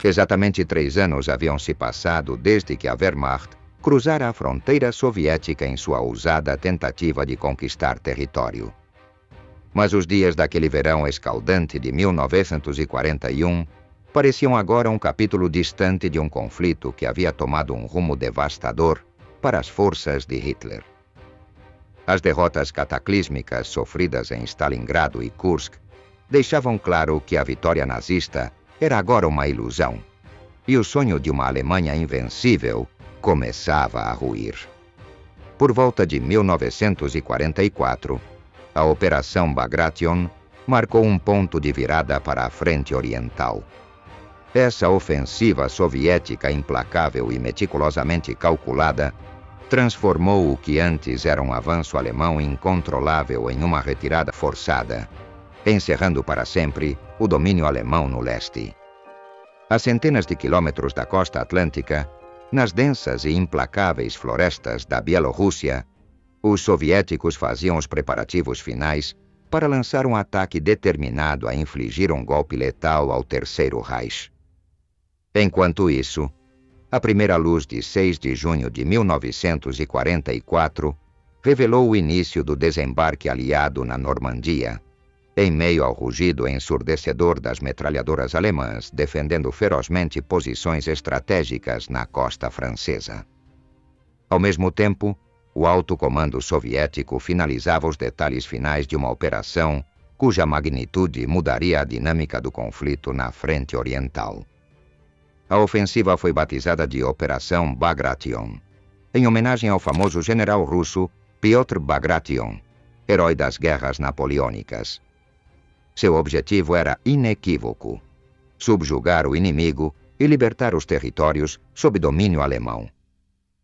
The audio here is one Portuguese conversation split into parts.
Exatamente 3 anos haviam se passado desde que a Wehrmacht cruzara a fronteira soviética em sua ousada tentativa de conquistar território. Mas os dias daquele verão escaldante de 1941 pareciam agora um capítulo distante de um conflito que havia tomado um rumo devastador para as forças de Hitler. As derrotas cataclísmicas sofridas em Stalingrado e Kursk deixavam claro que a vitória nazista era agora uma ilusão, e o sonho de uma Alemanha invencível começava a ruir. Por volta de 1944, a Operação Bagration marcou um ponto de virada para a frente oriental. Essa ofensiva soviética implacável e meticulosamente calculada transformou o que antes era um avanço alemão incontrolável em uma retirada forçada, encerrando para sempre o domínio alemão no leste. A centenas de quilômetros da costa atlântica, nas densas e implacáveis florestas da Bielorrússia, os soviéticos faziam os preparativos finais para lançar um ataque determinado a infligir um golpe letal ao Terceiro Reich. Enquanto isso, a primeira luz de 6 de junho de 1944 revelou o início do desembarque aliado na Normandia, em meio ao rugido ensurdecedor das metralhadoras alemãs defendendo ferozmente posições estratégicas na costa francesa. Ao mesmo tempo, o alto comando soviético finalizava os detalhes finais de uma operação cuja magnitude mudaria a dinâmica do conflito na frente oriental. A ofensiva foi batizada de Operação Bagration, em homenagem ao famoso general russo Piotr Bagration, herói das guerras napoleônicas. Seu objetivo era inequívoco: subjugar o inimigo e libertar os territórios sob domínio alemão.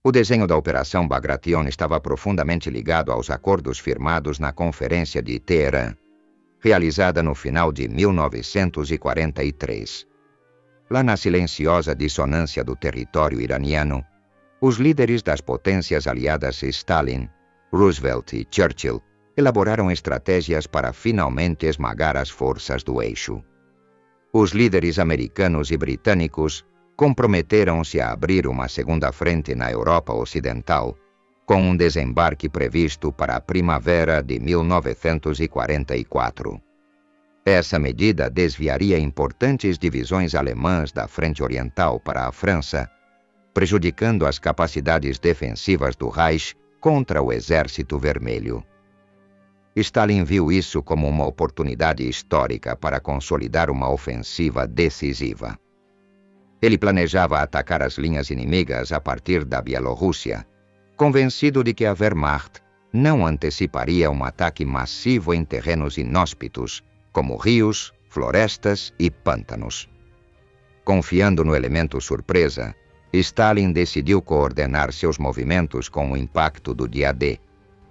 O desenho da Operação Bagration estava profundamente ligado aos acordos firmados na Conferência de Teherã, realizada no final de 1943. Lá na silenciosa dissonância do território iraniano, os líderes das potências aliadas Stalin, Roosevelt e Churchill elaboraram estratégias para finalmente esmagar as forças do eixo. Os líderes americanos e britânicos comprometeram-se a abrir uma segunda frente na Europa Ocidental, com um desembarque previsto para a primavera de 1944. Essa medida desviaria importantes divisões alemãs da frente oriental para a França, prejudicando as capacidades defensivas do Reich contra o Exército Vermelho. Stalin viu isso como uma oportunidade histórica para consolidar uma ofensiva decisiva. Ele planejava atacar as linhas inimigas a partir da Bielorrússia, convencido de que a Wehrmacht não anteciparia um ataque massivo em terrenos inóspitos, como rios, florestas e pântanos. Confiando no elemento surpresa, Stalin decidiu coordenar seus movimentos com o impacto do dia D,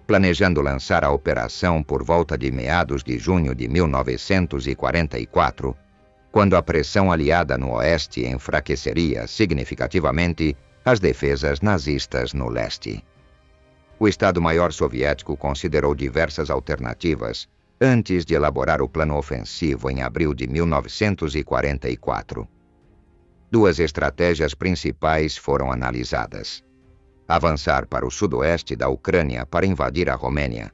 planejando lançar a operação por volta de meados de junho de 1944, quando a pressão aliada no oeste enfraqueceria significativamente as defesas nazistas no leste. O Estado-Maior soviético considerou diversas alternativas antes de elaborar o plano ofensivo em abril de 1944. 2 estratégias principais foram analisadas: avançar para o sudoeste da Ucrânia para invadir a Romênia,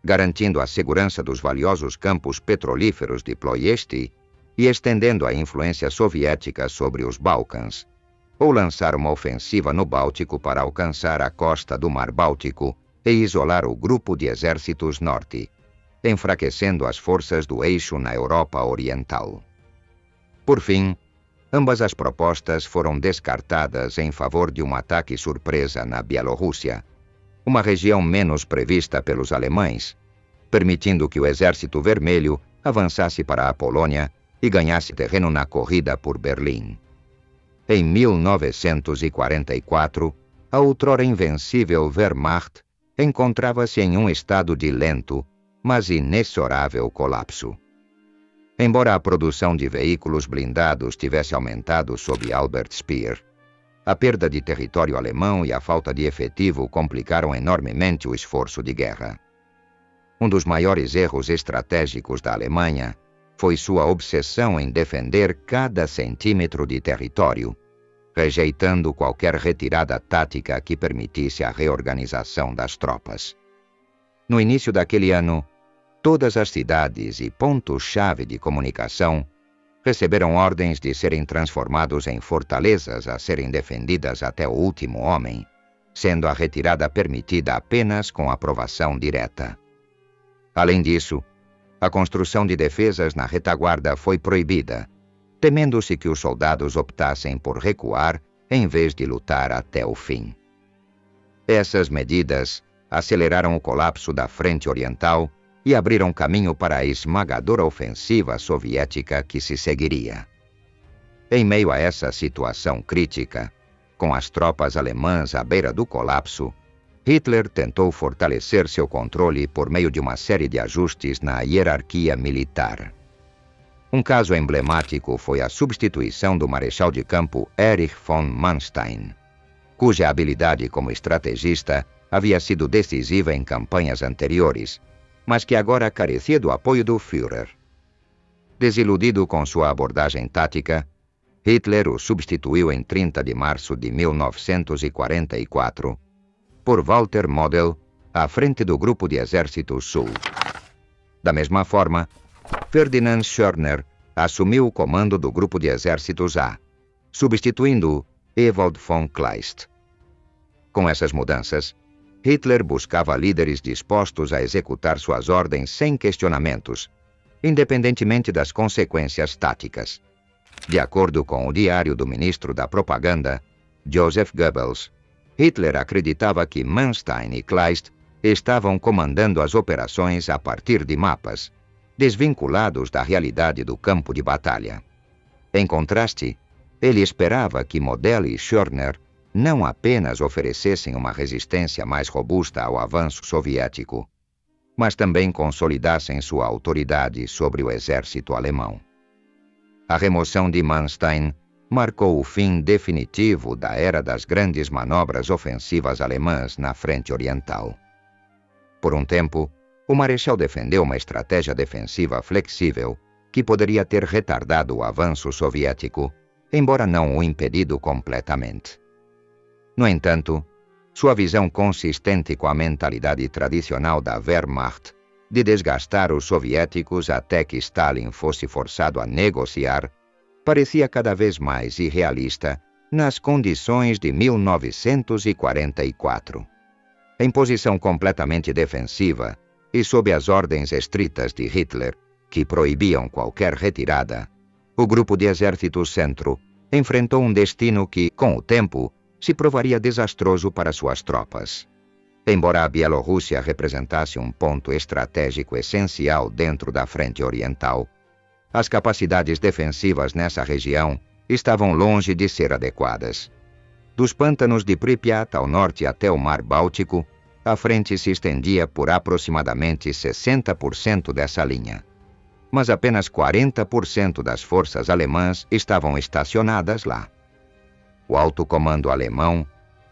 garantindo a segurança dos valiosos campos petrolíferos de Ploiesti e estendendo a influência soviética sobre os Balcãs, ou lançar uma ofensiva no Báltico para alcançar a costa do Mar Báltico e isolar o grupo de exércitos norte, enfraquecendo as forças do eixo na Europa Oriental. Por fim, ambas as propostas foram descartadas em favor de um ataque surpresa na Bielorrússia, uma região menos prevista pelos alemães, permitindo que o Exército Vermelho avançasse para a Polônia e ganhasse terreno na corrida por Berlim. Em 1944, a outrora invencível Wehrmacht encontrava-se em um estado de lento, mas inexorável colapso. Embora a produção de veículos blindados tivesse aumentado sob Albert Speer, a perda de território alemão e a falta de efetivo complicaram enormemente o esforço de guerra. Um dos maiores erros estratégicos da Alemanha foi sua obsessão em defender cada centímetro de território, rejeitando qualquer retirada tática que permitisse a reorganização das tropas. No início daquele ano, todas as cidades e pontos-chave de comunicação receberam ordens de serem transformados em fortalezas a serem defendidas até o último homem, sendo a retirada permitida apenas com aprovação direta. Além disso, a construção de defesas na retaguarda foi proibida, temendo-se que os soldados optassem por recuar em vez de lutar até o fim. Essas medidas aceleraram o colapso da frente oriental e abriram caminho para a esmagadora ofensiva soviética que se seguiria. Em meio a essa situação crítica, com as tropas alemãs à beira do colapso, Hitler tentou fortalecer seu controle por meio de uma série de ajustes na hierarquia militar. Um caso emblemático foi a substituição do marechal de campo Erich von Manstein, cuja habilidade como estrategista havia sido decisiva em campanhas anteriores, mas que agora carecia do apoio do Führer. Desiludido com sua abordagem tática, Hitler o substituiu em 30 de março de 1944 por Walter Model, à frente do Grupo de Exército Sul. Da mesma forma, Ferdinand Schörner assumiu o comando do Grupo de Exércitos A, substituindo Ewald von Kleist. Com essas mudanças, Hitler buscava líderes dispostos a executar suas ordens sem questionamentos, independentemente das consequências táticas. De acordo com o diário do ministro da Propaganda, Joseph Goebbels, Hitler acreditava que Manstein e Kleist estavam comandando as operações a partir de mapas, desvinculados da realidade do campo de batalha. Em contraste, ele esperava que Model e Schörner não apenas oferecessem uma resistência mais robusta ao avanço soviético, mas também consolidassem sua autoridade sobre o exército alemão. A remoção de Manstein marcou o fim definitivo da era das grandes manobras ofensivas alemãs na frente oriental. Por um tempo, o marechal defendeu uma estratégia defensiva flexível que poderia ter retardado o avanço soviético, embora não o impedido completamente. No entanto, sua visão consistente com a mentalidade tradicional da Wehrmacht de desgastar os soviéticos até que Stalin fosse forçado a negociar parecia cada vez mais irrealista nas condições de 1944. Em posição completamente defensiva e sob as ordens estritas de Hitler, que proibiam qualquer retirada, o Grupo de Exército Centro enfrentou um destino que, com o tempo, se provaria desastroso para suas tropas. Embora a Bielorrússia representasse um ponto estratégico essencial dentro da frente oriental, as capacidades defensivas nessa região estavam longe de ser adequadas. Dos pântanos de Pripyat ao norte até o Mar Báltico, a frente se estendia por aproximadamente 60% dessa linha. Mas apenas 40% das forças alemãs estavam estacionadas lá. O alto comando alemão,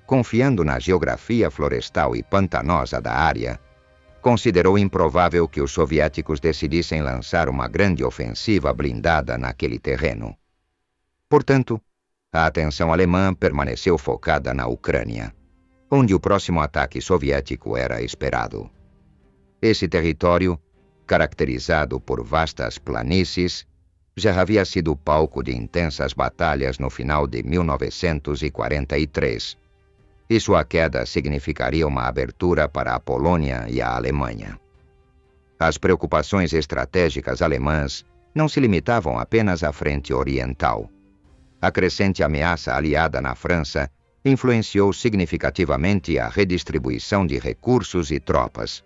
confiando na geografia florestal e pantanosa da área, considerou improvável que os soviéticos decidissem lançar uma grande ofensiva blindada naquele terreno. Portanto, a atenção alemã permaneceu focada na Ucrânia, onde o próximo ataque soviético era esperado. Esse território, caracterizado por vastas planícies, já havia sido palco de intensas batalhas no final de 1943, e sua queda significaria uma abertura para a Polônia e a Alemanha. As preocupações estratégicas alemãs não se limitavam apenas à frente oriental. A crescente ameaça aliada na França influenciou significativamente a redistribuição de recursos e tropas.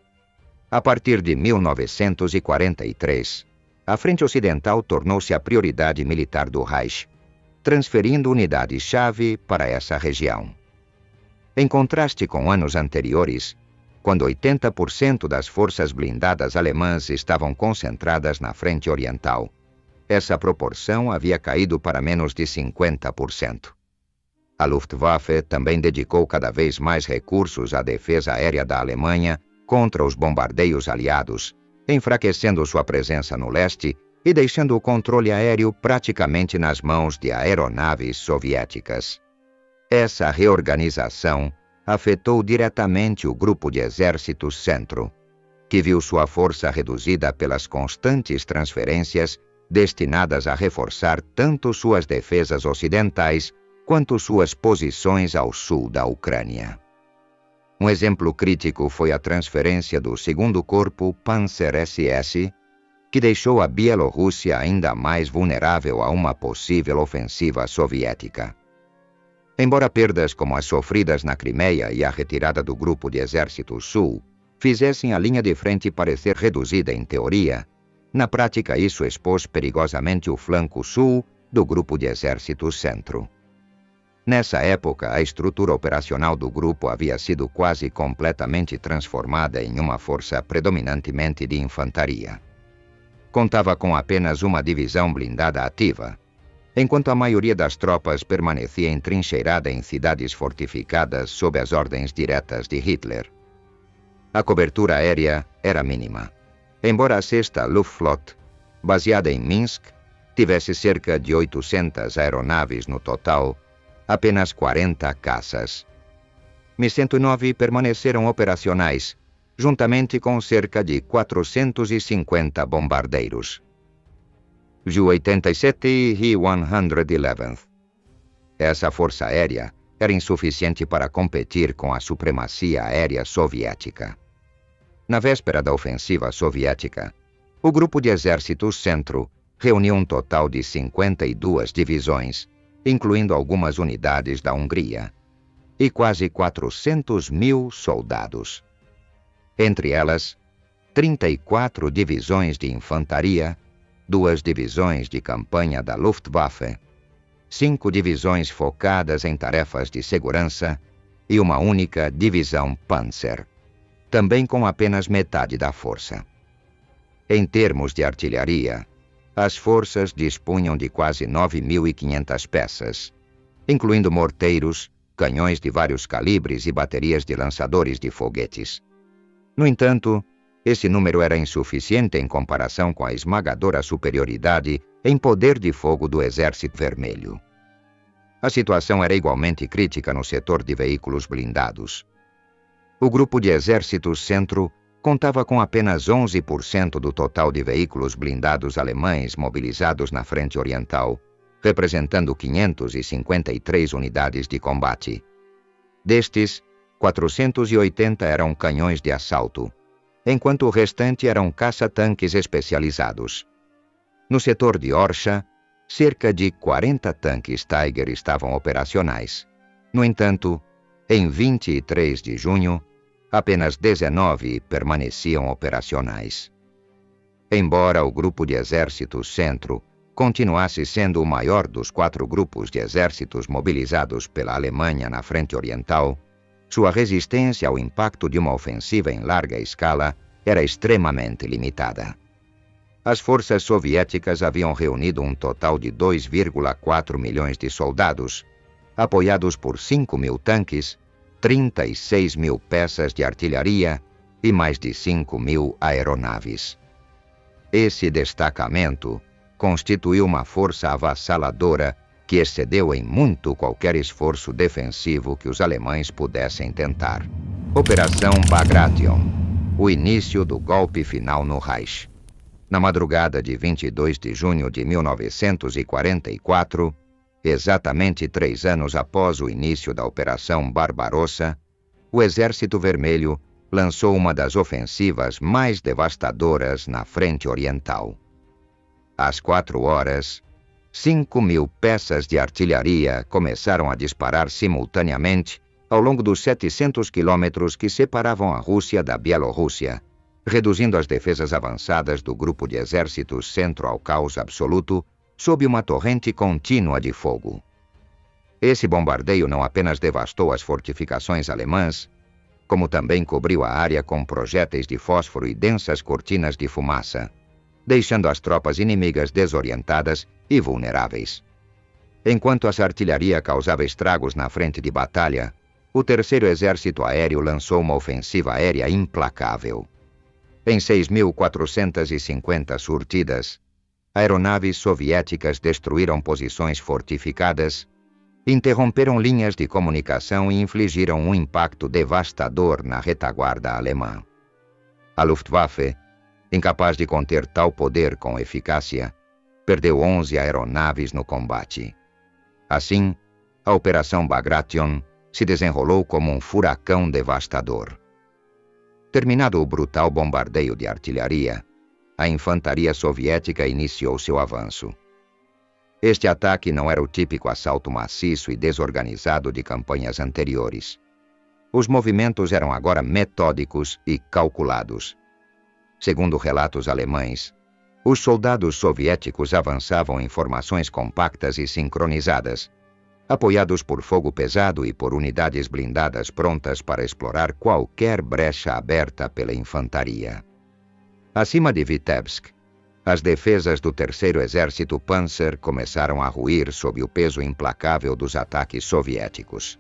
A partir de 1943, a frente ocidental tornou-se a prioridade militar do Reich, transferindo unidades-chave para essa região. Em contraste com anos anteriores, quando 80% das forças blindadas alemãs estavam concentradas na frente oriental, essa proporção havia caído para menos de 50%. A Luftwaffe também dedicou cada vez mais recursos à defesa aérea da Alemanha contra os bombardeios aliados, enfraquecendo sua presença no leste e deixando o controle aéreo praticamente nas mãos de aeronaves soviéticas. Essa reorganização afetou diretamente o Grupo de Exércitos Centro, que viu sua força reduzida pelas constantes transferências destinadas a reforçar tanto suas defesas ocidentais quanto suas posições ao sul da Ucrânia. Um exemplo crítico foi a transferência do 2º Corpo Panzer-SS, que deixou a Bielorrússia ainda mais vulnerável a uma possível ofensiva soviética. Embora perdas como as sofridas na Crimeia e a retirada do Grupo de Exército Sul fizessem a linha de frente parecer reduzida em teoria, na prática isso expôs perigosamente o flanco sul do Grupo de Exército Centro. Nessa época, a estrutura operacional do grupo havia sido quase completamente transformada em uma força predominantemente de infantaria. Contava com apenas uma divisão blindada ativa, enquanto a maioria das tropas permanecia entrincheirada em cidades fortificadas sob as ordens diretas de Hitler. A cobertura aérea era mínima, embora a 6ª Luftwaffe, baseada em Minsk, tivesse cerca de 800 aeronaves no total, apenas 40 caças. Mi-109 permaneceram operacionais, juntamente com cerca de 450 bombardeiros. Ju-87 e He-111. Essa força aérea era insuficiente para competir com a supremacia aérea soviética. Na véspera da ofensiva soviética, o Grupo de Exércitos Centro reuniu um total de 52 divisões, incluindo algumas unidades da Hungria, e quase 400.000 soldados. Entre elas, 34 divisões de infantaria, 2 divisões de campanha da Luftwaffe, 5 divisões focadas em tarefas de segurança e uma única divisão Panzer, também com apenas metade da força. Em termos de artilharia, as forças dispunham de quase 9.500 peças, incluindo morteiros, canhões de vários calibres e baterias de lançadores de foguetes. No entanto, esse número era insuficiente em comparação com a esmagadora superioridade em poder de fogo do Exército Vermelho. A situação era igualmente crítica no setor de veículos blindados. O Grupo de Exércitos Centro contava com apenas 11% do total de veículos blindados alemães mobilizados na frente oriental, representando 553 unidades de combate. Destes, 480 eram canhões de assalto, enquanto o restante eram caça-tanques especializados. No setor de Orsha, cerca de 40 tanques Tiger estavam operacionais. No entanto, em 23 de junho, apenas 19 permaneciam operacionais. Embora o Grupo de Exércitos Centro continuasse sendo o maior dos 4 grupos de exércitos mobilizados pela Alemanha na frente oriental, sua resistência ao impacto de uma ofensiva em larga escala era extremamente limitada. As forças soviéticas haviam reunido um total de 2,4 milhões de soldados, apoiados por 5.000 tanques, 36.000 peças de artilharia e mais de 5.000 aeronaves. Esse destacamento constituiu uma força avassaladora que excedeu em muito qualquer esforço defensivo que os alemães pudessem tentar. Operação Bagration, o início do golpe final no Reich. Na madrugada de 22 de junho de 1944, exatamente 3 anos após o início da Operação Barbarossa, o Exército Vermelho lançou uma das ofensivas mais devastadoras na frente oriental. Às 4 horas, 5.000 peças de artilharia começaram a disparar simultaneamente ao longo dos 700 quilômetros que separavam a Rússia da Bielorrússia, reduzindo as defesas avançadas do Grupo de Exércitos Centro ao caos absoluto, sob uma torrente contínua de fogo. Esse bombardeio não apenas devastou as fortificações alemãs, como também cobriu a área com projéteis de fósforo e densas cortinas de fumaça, deixando as tropas inimigas desorientadas e vulneráveis. Enquanto essa artilharia causava estragos na frente de batalha, o Terceiro Exército Aéreo lançou uma ofensiva aérea implacável. Em 6.450 surtidas, aeronaves soviéticas destruíram posições fortificadas, interromperam linhas de comunicação e infligiram um impacto devastador na retaguarda alemã. A Luftwaffe, incapaz de conter tal poder com eficácia, perdeu 11 aeronaves no combate. Assim, a Operação Bagration se desenrolou como um furacão devastador. Terminado o brutal bombardeio de artilharia, a infantaria soviética iniciou seu avanço. Este ataque não era o típico assalto maciço e desorganizado de campanhas anteriores. Os movimentos eram agora metódicos e calculados. Segundo relatos alemães, os soldados soviéticos avançavam em formações compactas e sincronizadas, apoiados por fogo pesado e por unidades blindadas prontas para explorar qualquer brecha aberta pela infantaria. Acima de Vitebsk, as defesas do Terceiro Exército Panzer começaram a ruir sob o peso implacável dos ataques soviéticos.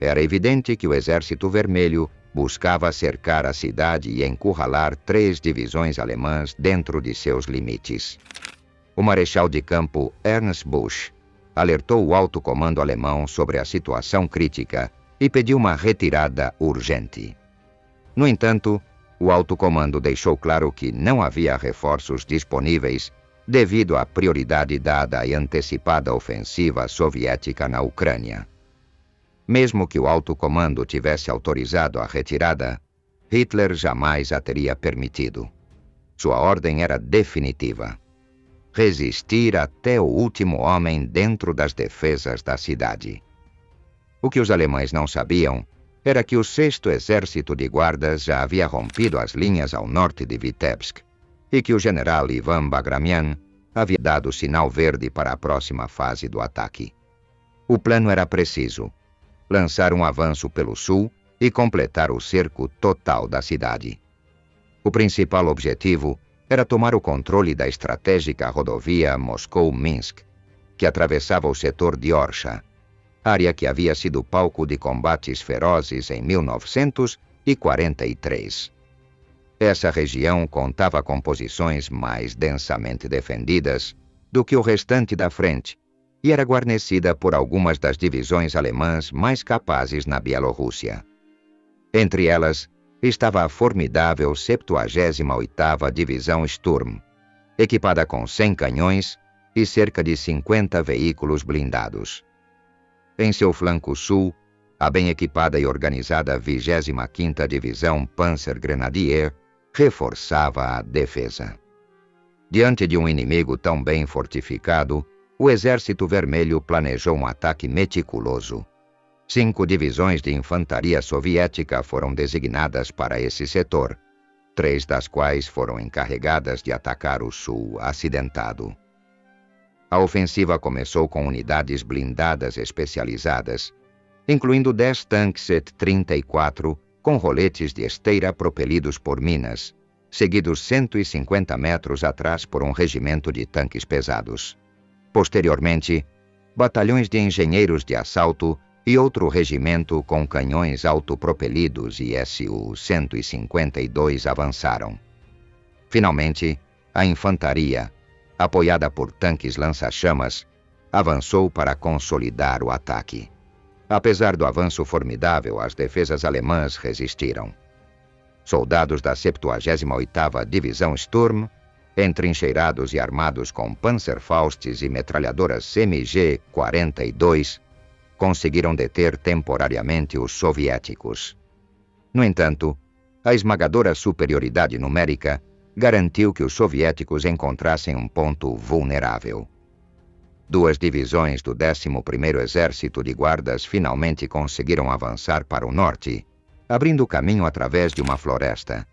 Era evidente que o Exército Vermelho buscava cercar a cidade e encurralar 3 divisões alemãs dentro de seus limites. O marechal de campo Ernst Busch alertou o alto comando alemão sobre a situação crítica e pediu uma retirada urgente. No entanto, o alto comando deixou claro que não havia reforços disponíveis devido à prioridade dada e antecipada ofensiva soviética na Ucrânia. Mesmo que o alto comando tivesse autorizado a retirada, Hitler jamais a teria permitido. Sua ordem era definitiva: resistir até o último homem dentro das defesas da cidade. O que os alemães não sabiam era que o 6º Exército de Guardas já havia rompido as linhas ao norte de Vitebsk e que o general Ivan Bagramian havia dado sinal verde para a próxima fase do ataque. O plano era preciso: lançar um avanço pelo sul e completar o cerco total da cidade. O principal objetivo era tomar o controle da estratégica rodovia Moscou-Minsk, que atravessava o setor de Orsha, área que havia sido palco de combates ferozes em 1943. Essa região contava com posições mais densamente defendidas do que o restante da frente e era guarnecida por algumas das divisões alemãs mais capazes na Bielorrússia. Entre elas estava a formidável 78ª Divisão Sturm, equipada com 100 canhões e cerca de 50 veículos blindados. Em seu flanco sul, a bem equipada e organizada 25ª Divisão Panzergrenadier reforçava a defesa. Diante de um inimigo tão bem fortificado, o Exército Vermelho planejou um ataque meticuloso. 5 divisões de infantaria soviética foram designadas para esse setor, 3 das quais foram encarregadas de atacar o sul acidentado. A ofensiva começou com unidades blindadas especializadas, incluindo 10 tanques Et-34 com roletes de esteira propelidos por minas, seguidos 150 metros atrás por um regimento de tanques pesados. Posteriormente, batalhões de engenheiros de assalto e outro regimento com canhões autopropelidos e Su-152 avançaram. Finalmente, a infantaria, apoiada por tanques lança-chamas, avançou para consolidar o ataque. Apesar do avanço formidável, as defesas alemãs resistiram. Soldados da 78ª Divisão Sturm, entrincheirados e armados com Panzerfaustes e metralhadoras MG-42, conseguiram deter temporariamente os soviéticos. No entanto, a esmagadora superioridade numérica garantiu que os soviéticos encontrassem um ponto vulnerável. 2 divisões do 11º Exército de Guardas finalmente conseguiram avançar para o norte, abrindo caminho através de uma floresta,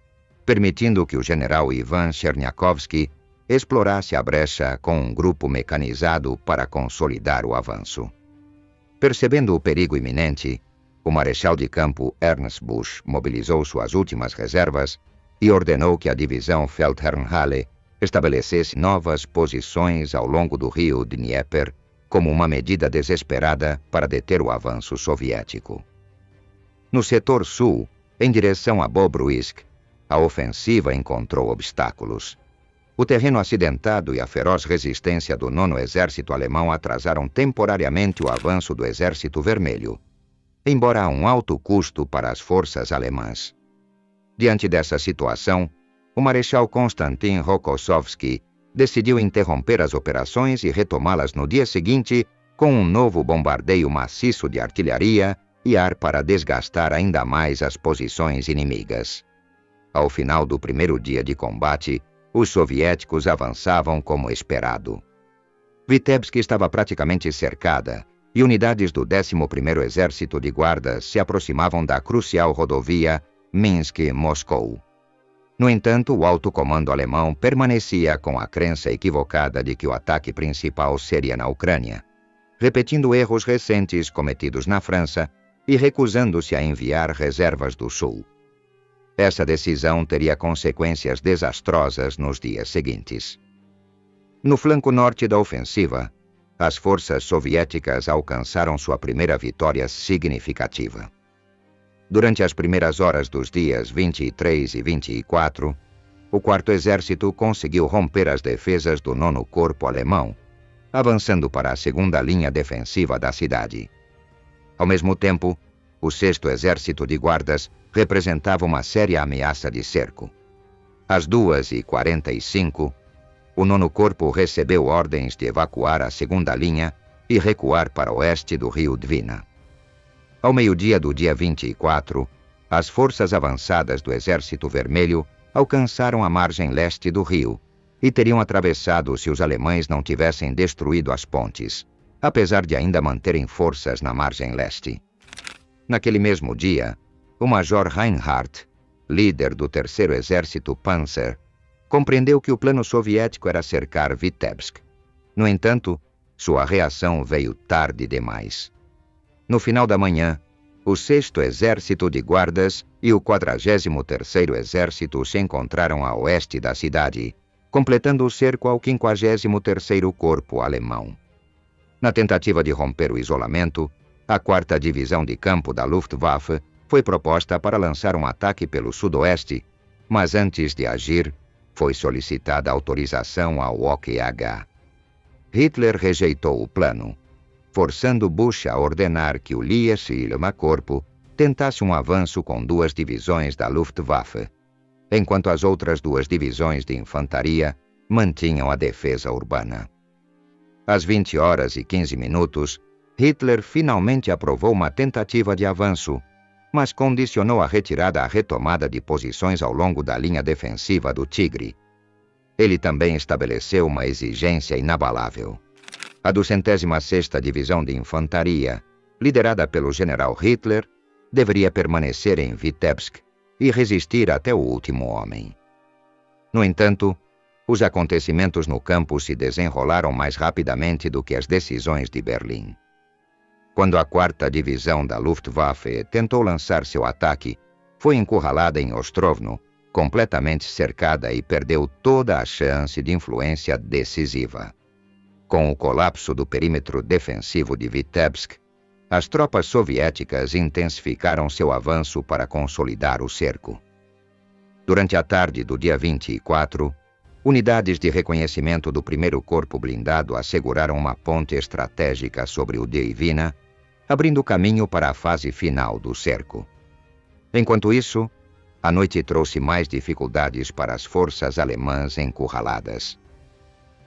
permitindo que o general Ivan Cherniakovsky explorasse a brecha com um grupo mecanizado para consolidar o avanço. Percebendo o perigo iminente, o marechal de campo Ernst Busch mobilizou suas últimas reservas e ordenou que a divisão Feldherrnhalle estabelecesse novas posições ao longo do rio Dnieper como uma medida desesperada para deter o avanço soviético. No setor sul, em direção a Bobruisk, a ofensiva encontrou obstáculos. O terreno acidentado e a feroz resistência do 9º Exército Alemão atrasaram temporariamente o avanço do Exército Vermelho, embora a um alto custo para as forças alemãs. Diante dessa situação, o Marechal Konstantin Rokossovski decidiu interromper as operações e retomá-las no dia seguinte com um novo bombardeio maciço de artilharia e ar para desgastar ainda mais as posições inimigas. Ao final do primeiro dia de combate, os soviéticos avançavam como esperado. Vitebsk estava praticamente cercada e unidades do 11º Exército de Guardas se aproximavam da crucial rodovia Minsk-Moscou. No entanto, o alto comando alemão permanecia com a crença equivocada de que o ataque principal seria na Ucrânia, repetindo erros recentes cometidos na França e recusando-se a enviar reservas do Sul. Essa decisão teria consequências desastrosas nos dias seguintes. No flanco norte da ofensiva, as forças soviéticas alcançaram sua primeira vitória significativa. Durante as primeiras horas dos dias 23 e 24, o 4º Exército conseguiu romper as defesas do 9º Corpo Alemão, avançando para a segunda linha defensiva da cidade. Ao mesmo tempo, o 6º Exército de Guardas representava uma séria ameaça de cerco. Às 2h45, o 9º Corpo recebeu ordens de evacuar a segunda linha e recuar para o oeste do rio Dwina. Ao meio-dia do dia 24, as forças avançadas do Exército Vermelho alcançaram a margem leste do rio e teriam atravessado se os alemães não tivessem destruído as pontes, apesar de ainda manterem forças na margem leste. Naquele mesmo dia, o Major Reinhardt, líder do 3º Exército Panzer, compreendeu que o plano soviético era cercar Vitebsk. No entanto, sua reação veio tarde demais. No final da manhã, o 6º Exército de Guardas e o 43º Exército se encontraram a oeste da cidade, completando o cerco ao 53º Corpo Alemão. Na tentativa de romper o isolamento, a 4ª Divisão de Campo da Luftwaffe foi proposta para lançar um ataque pelo sudoeste, mas antes de agir, foi solicitada autorização ao OKH. Hitler rejeitou o plano, forçando Busch a ordenar que o Lies-Ilma-Corpo tentasse um avanço com 2 divisões da Luftwaffe, enquanto as outras 2 divisões de infantaria mantinham a defesa urbana. Às 20h15, Hitler finalmente aprovou uma tentativa de avanço, mas condicionou a retirada à retomada de posições ao longo da linha defensiva do Tigre. Ele também estabeleceu uma exigência inabalável. A 206ª Divisão de Infantaria, liderada pelo general Hitler, deveria permanecer em Vitebsk e resistir até o último homem. No entanto, os acontecimentos no campo se desenrolaram mais rapidamente do que as decisões de Berlim. Quando a 4ª Divisão da Luftwaffe tentou lançar seu ataque, foi encurralada em Ostrovno, completamente cercada e perdeu toda a chance de influência decisiva. Com o colapso do perímetro defensivo de Vitebsk, as tropas soviéticas intensificaram seu avanço para consolidar o cerco. Durante a tarde do dia 24, unidades de reconhecimento do 1º Corpo Blindado asseguraram uma ponte estratégica sobre o Dwina, abrindo caminho para a fase final do cerco. Enquanto isso, a noite trouxe mais dificuldades para as forças alemãs encurraladas.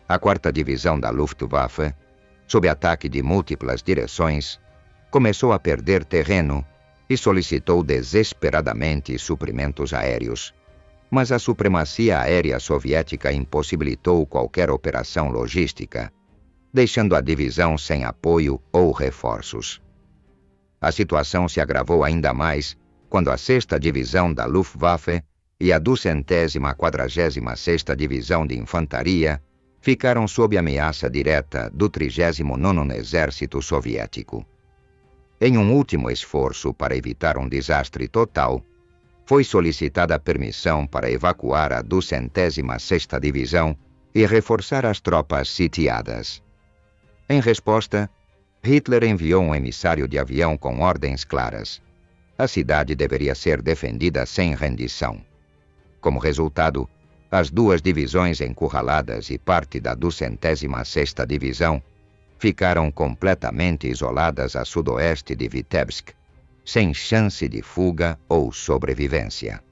A 4ª Divisão da Luftwaffe, sob ataque de múltiplas direções, começou a perder terreno e solicitou desesperadamente suprimentos aéreos. Mas a supremacia aérea soviética impossibilitou qualquer operação logística, deixando a divisão sem apoio ou reforços. A situação se agravou ainda mais quando a 6ª Divisão da Luftwaffe e a 246ª Divisão de Infantaria ficaram sob ameaça direta do 39º Exército Soviético. Em um último esforço para evitar um desastre total, foi solicitada permissão para evacuar a 206ª Divisão e reforçar as tropas sitiadas. Em resposta, Hitler enviou um emissário de avião com ordens claras. A cidade deveria ser defendida sem rendição. Como resultado, as 2 divisões encurraladas e parte da 206ª Divisão ficaram completamente isoladas a sudoeste de Vitebsk, sem chance de fuga ou sobrevivência.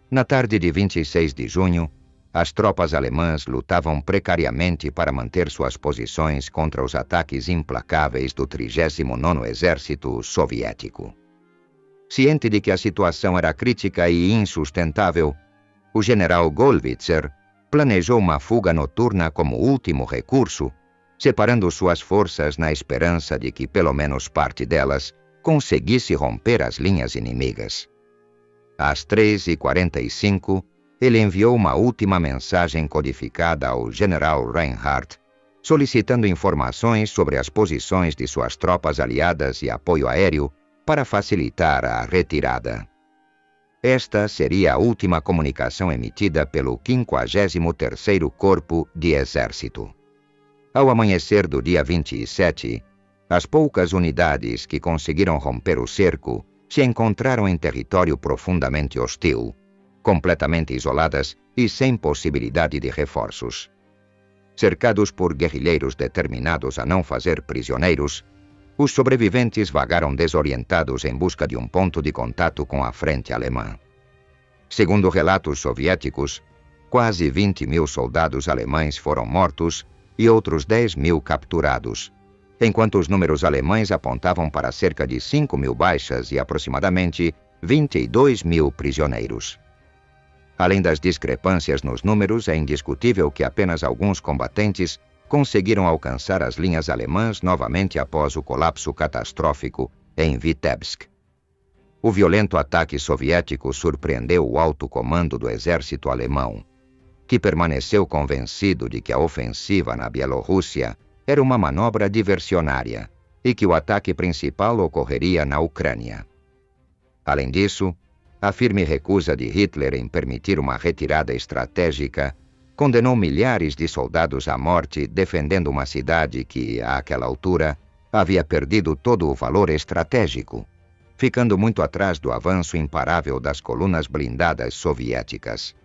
Na tarde de 26 de junho, as tropas alemãs lutavam precariamente para manter suas posições contra os ataques implacáveis do 39º Exército Soviético. Ciente de que a situação era crítica e insustentável, o general Gollwitzer planejou uma fuga noturna como último recurso, separando suas forças na esperança de que pelo menos parte delas conseguisse romper as linhas inimigas. Às 3h45, ele enviou uma última mensagem codificada ao general Reinhardt, solicitando informações sobre as posições de suas tropas aliadas e apoio aéreo para facilitar a retirada. Esta seria a última comunicação emitida pelo 53º Corpo de Exército. Ao amanhecer do dia 27, as poucas unidades que conseguiram romper o cerco se encontraram em território profundamente hostil, completamente isoladas e sem possibilidade de reforços. Cercados por guerrilheiros determinados a não fazer prisioneiros, os sobreviventes vagaram desorientados em busca de um ponto de contato com a frente alemã. Segundo relatos soviéticos, quase 20.000 soldados alemães foram mortos e outros 10.000 capturados, enquanto os números alemães apontavam para cerca de 5.000 baixas e aproximadamente 22.000 prisioneiros. Além das discrepâncias nos números, é indiscutível que apenas alguns combatentes conseguiram alcançar as linhas alemãs novamente após o colapso catastrófico em Vitebsk. O violento ataque soviético surpreendeu o alto comando do exército alemão, que permaneceu convencido de que a ofensiva na Bielorrússia era uma manobra diversionária e que o ataque principal ocorreria na Ucrânia. Além disso, a firme recusa de Hitler em permitir uma retirada estratégica condenou milhares de soldados à morte defendendo uma cidade que, àquela altura, havia perdido todo o valor estratégico, ficando muito atrás do avanço imparável das colunas blindadas soviéticas.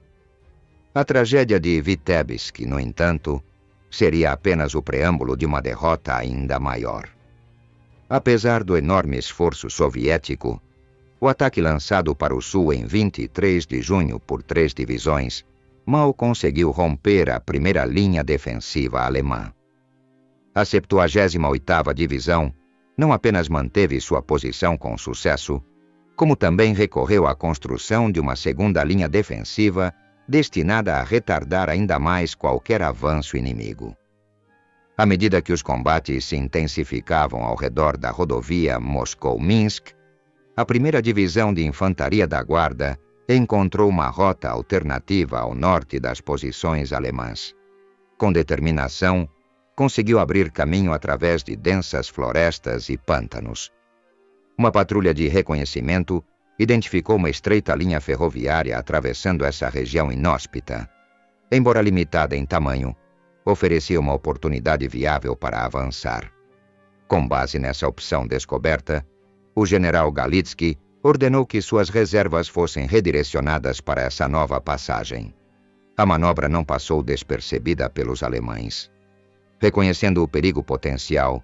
A tragédia de Vitebsk, no entanto, seria apenas o preâmbulo de uma derrota ainda maior. Apesar do enorme esforço soviético, o ataque lançado para o sul em 23 de junho por 3 divisões mal conseguiu romper a primeira linha defensiva alemã. A 78ª Divisão não apenas manteve sua posição com sucesso, como também recorreu à construção de uma segunda linha defensiva destinada a retardar ainda mais qualquer avanço inimigo. À medida que os combates se intensificavam ao redor da rodovia Moscou-Minsk, a 1ª Divisão de Infantaria da Guarda encontrou uma rota alternativa ao norte das posições alemãs. Com determinação, conseguiu abrir caminho através de densas florestas e pântanos. Uma patrulha de reconhecimento identificou uma estreita linha ferroviária atravessando essa região inóspita. Embora limitada em tamanho, oferecia uma oportunidade viável para avançar. Com base nessa opção descoberta, o general Galitsky ordenou que suas reservas fossem redirecionadas para essa nova passagem. A manobra não passou despercebida pelos alemães. Reconhecendo o perigo potencial,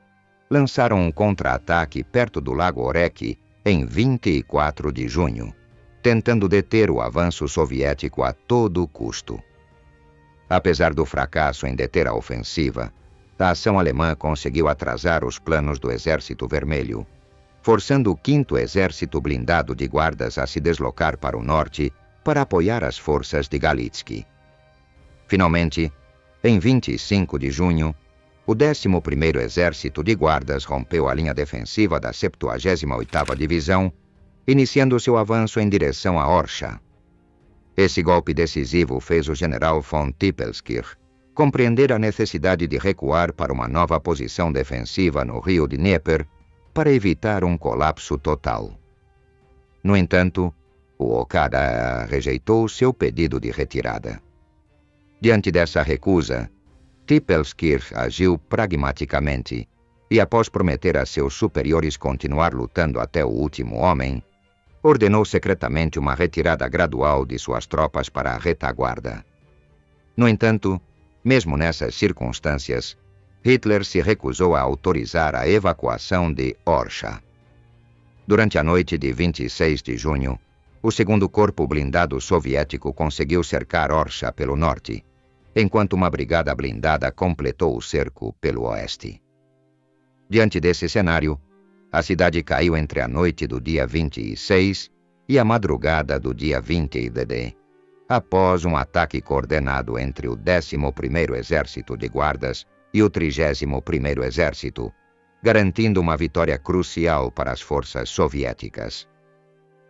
lançaram um contra-ataque perto do Lago Orek em 24 de junho, tentando deter o avanço soviético a todo custo. Apesar do fracasso em deter a ofensiva, a ação alemã conseguiu atrasar os planos do Exército Vermelho, forçando o 5º Exército Blindado de Guardas a se deslocar para o norte para apoiar as forças de Galitsky. Finalmente, em 25 de junho, o 11º Exército de Guardas rompeu a linha defensiva da 78ª Divisão, iniciando seu avanço em direção a Orsha. Esse golpe decisivo fez o general von Tippelskirch compreender a necessidade de recuar para uma nova posição defensiva no rio Dnieper para evitar um colapso total. No entanto, o Okada rejeitou seu pedido de retirada. Diante dessa recusa, Tippelskirch agiu pragmaticamente e, após prometer a seus superiores continuar lutando até o último homem, ordenou secretamente uma retirada gradual de suas tropas para a retaguarda. No entanto, mesmo nessas circunstâncias, Hitler se recusou a autorizar a evacuação de Orsha. Durante a noite de 26 de junho, o segundo corpo blindado soviético conseguiu cercar Orsha pelo norte, enquanto uma brigada blindada completou o cerco pelo oeste. Diante desse cenário, a cidade caiu entre a noite do dia 26 e a madrugada do dia 20 DD, após um ataque coordenado entre o 11º Exército de Guardas e o 31º Exército, garantindo uma vitória crucial para as forças soviéticas.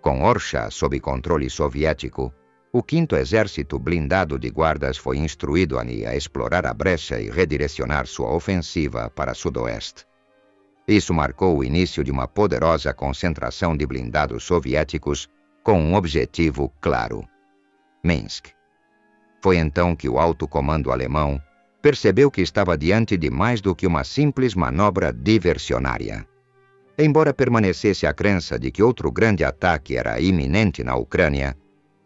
Com Orsha sob controle soviético, o 5º Exército Blindado de Guardas foi instruído a explorar a brecha e redirecionar sua ofensiva para sudoeste. Isso marcou o início de uma poderosa concentração de blindados soviéticos com um objetivo claro: Minsk. Foi então que o alto comando alemão percebeu que estava diante de mais do que uma simples manobra diversionária. Embora permanecesse a crença de que outro grande ataque era iminente na Ucrânia,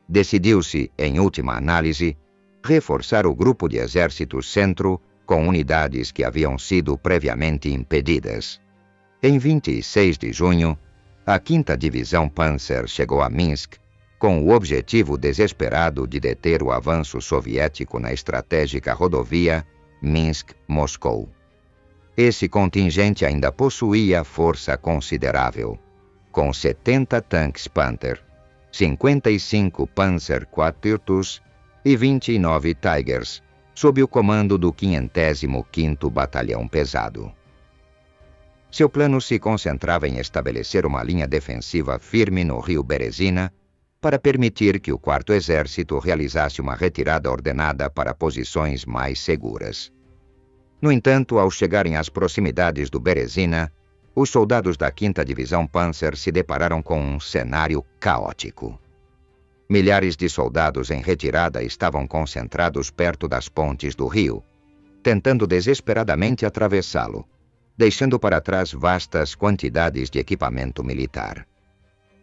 decidiu-se, em última análise, reforçar o grupo de exércitos centro com unidades que haviam sido previamente impedidas. Em 26 de junho, a 5ª Divisão Panzer chegou a Minsk com o objetivo desesperado de deter o avanço soviético na estratégica rodovia Minsk-Moscou. Esse contingente ainda possuía força considerável, com 70 tanques Panther, 55 Panzer IV e 29 Tigers, sob o comando do 505º Batalhão Pesado. Seu plano se concentrava em estabelecer uma linha defensiva firme no rio Berezina para permitir que o 4º Exército realizasse uma retirada ordenada para posições mais seguras. No entanto, ao chegarem às proximidades do Berezina, os soldados da 5ª Divisão Panzer se depararam com um cenário caótico. Milhares de soldados em retirada estavam concentrados perto das pontes do rio, tentando desesperadamente atravessá-lo, deixando para trás vastas quantidades de equipamento militar.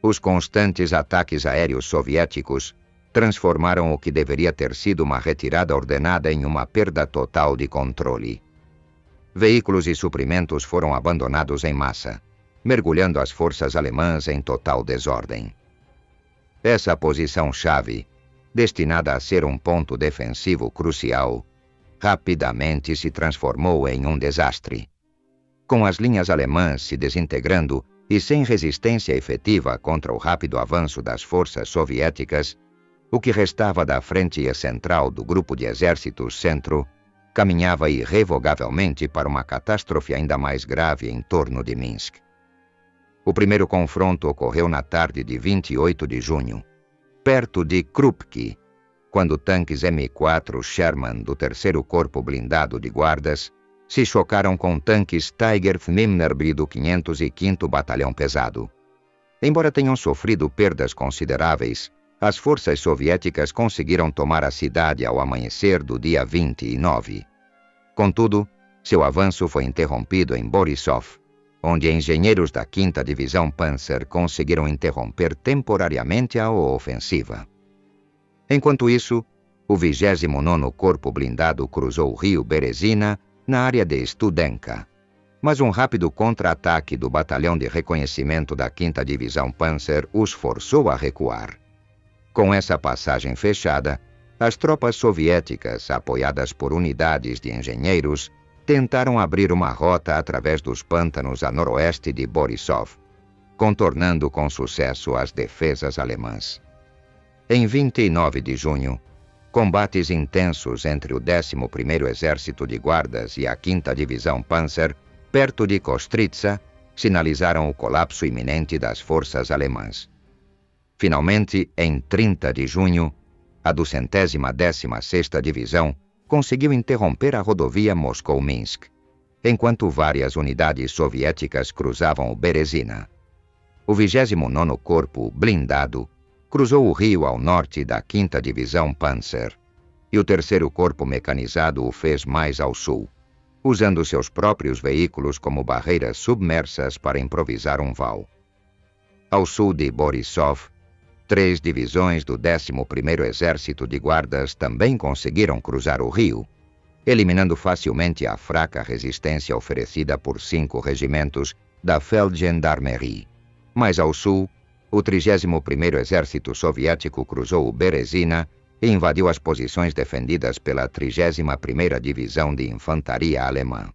Os constantes ataques aéreos soviéticos transformaram o que deveria ter sido uma retirada ordenada em uma perda total de controle. Veículos e suprimentos foram abandonados em massa, mergulhando as forças alemãs em total desordem. Essa posição-chave, destinada a ser um ponto defensivo crucial, rapidamente se transformou em um desastre. Com as linhas alemãs se desintegrando e sem resistência efetiva contra o rápido avanço das forças soviéticas, o que restava da frente central do grupo de exércitos centro caminhava irrevogavelmente para uma catástrofe ainda mais grave em torno de Minsk. O primeiro confronto ocorreu na tarde de 28 de junho, perto de Krupki, quando tanques M4 Sherman do 3º Corpo Blindado de Guardas se chocaram com tanques Tiger Fnimnerby do 505º Batalhão Pesado. Embora tenham sofrido perdas consideráveis, as forças soviéticas conseguiram tomar a cidade ao amanhecer do dia 29. Contudo, seu avanço foi interrompido em Borisov, onde engenheiros da 5ª Divisão Panzer conseguiram interromper temporariamente a ofensiva. Enquanto isso, o 29º Corpo Blindado cruzou o rio Berezina na área de Studenka, mas um rápido contra-ataque do Batalhão de Reconhecimento da 5ª Divisão Panzer os forçou a recuar. Com essa passagem fechada, as tropas soviéticas, apoiadas por unidades de engenheiros, tentaram abrir uma rota através dos pântanos a noroeste de Borisov, contornando com sucesso as defesas alemãs. Em 29 de junho, combates intensos entre o 11º Exército de Guardas e a 5ª Divisão Panzer, perto de Kostritsa, sinalizaram o colapso iminente das forças alemãs. Finalmente, em 30 de junho, a 216ª Divisão conseguiu interromper a rodovia Moscou-Minsk, enquanto várias unidades soviéticas cruzavam o Berezina. O 29º Corpo Blindado cruzou o rio ao norte da 5ª Divisão Panzer, e o 3º Corpo Mecanizado o fez mais ao sul, usando seus próprios veículos como barreiras submersas para improvisar um val. Ao sul de Borisov, 3 divisões do 11º Exército de Guardas também conseguiram cruzar o rio, eliminando facilmente a fraca resistência oferecida por 5 regimentos da Feldgendarmerie. Mais ao sul, o 31º Exército Soviético cruzou o Berezina e invadiu as posições defendidas pela 31ª Divisão de Infantaria Alemã.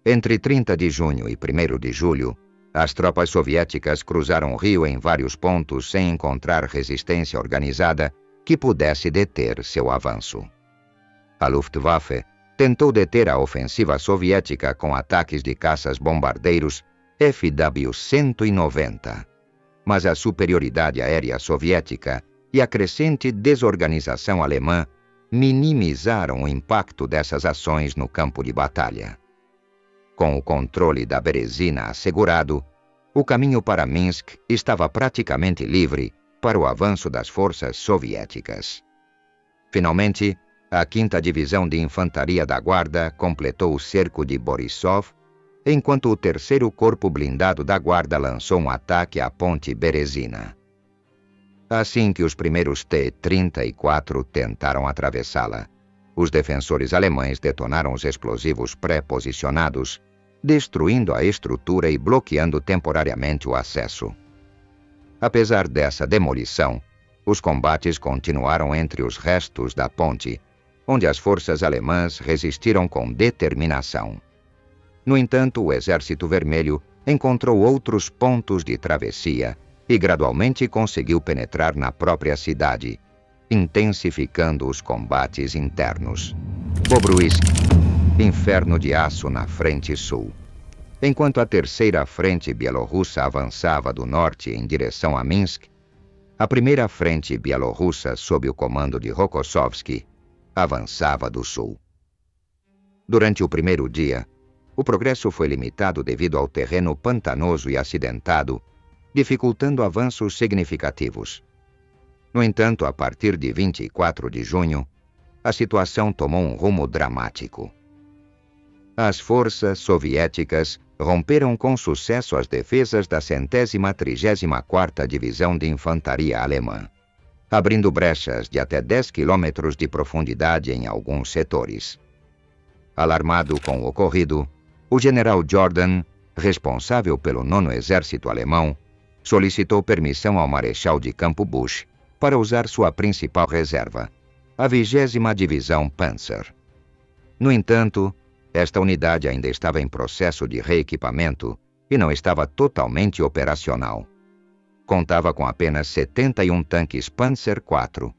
Entre 30 de junho e 1º de julho, as tropas soviéticas cruzaram o rio em vários pontos sem encontrar resistência organizada que pudesse deter seu avanço. A Luftwaffe tentou deter a ofensiva soviética com ataques de caças-bombardeiros FW-190, mas a superioridade aérea soviética e a crescente desorganização alemã minimizaram o impacto dessas ações no campo de batalha. Com o controle da Berezina assegurado, o caminho para Minsk estava praticamente livre para o avanço das forças soviéticas. Finalmente, a 5ª Divisão de Infantaria da Guarda completou o cerco de Borisov, enquanto o 3º Corpo Blindado da Guarda lançou um ataque à ponte Berezina. Assim que os primeiros T-34 tentaram atravessá-la, os defensores alemães detonaram os explosivos pré-posicionados, destruindo a estrutura e bloqueando temporariamente o acesso. Apesar dessa demolição, os combates continuaram entre os restos da ponte, onde as forças alemãs resistiram com determinação. No entanto, o Exército Vermelho encontrou outros pontos de travessia e gradualmente conseguiu penetrar na própria cidade, intensificando os combates internos. Bobruisk, inferno de aço na frente sul. Enquanto a 3ª Frente Bielorrussa avançava do norte em direção a Minsk, a 1ª Frente Bielorrussa, sob o comando de Rokossovski, avançava do sul. Durante o primeiro dia, o progresso foi limitado devido ao terreno pantanoso e acidentado, dificultando avanços significativos. No entanto, a partir de 24 de junho, a situação tomou um rumo dramático. As forças soviéticas romperam com sucesso as defesas da 134ª Divisão de Infantaria Alemã, abrindo brechas de até 10 quilômetros de profundidade em alguns setores. Alarmado com o ocorrido, o general Jordan, responsável pelo 9º Exército Alemão, solicitou permissão ao Marechal de Campo Busch para usar sua principal reserva, a 20ª Divisão Panzer. No entanto, esta unidade ainda estava em processo de reequipamento e não estava totalmente operacional. Contava com apenas 71 tanques Panzer IV,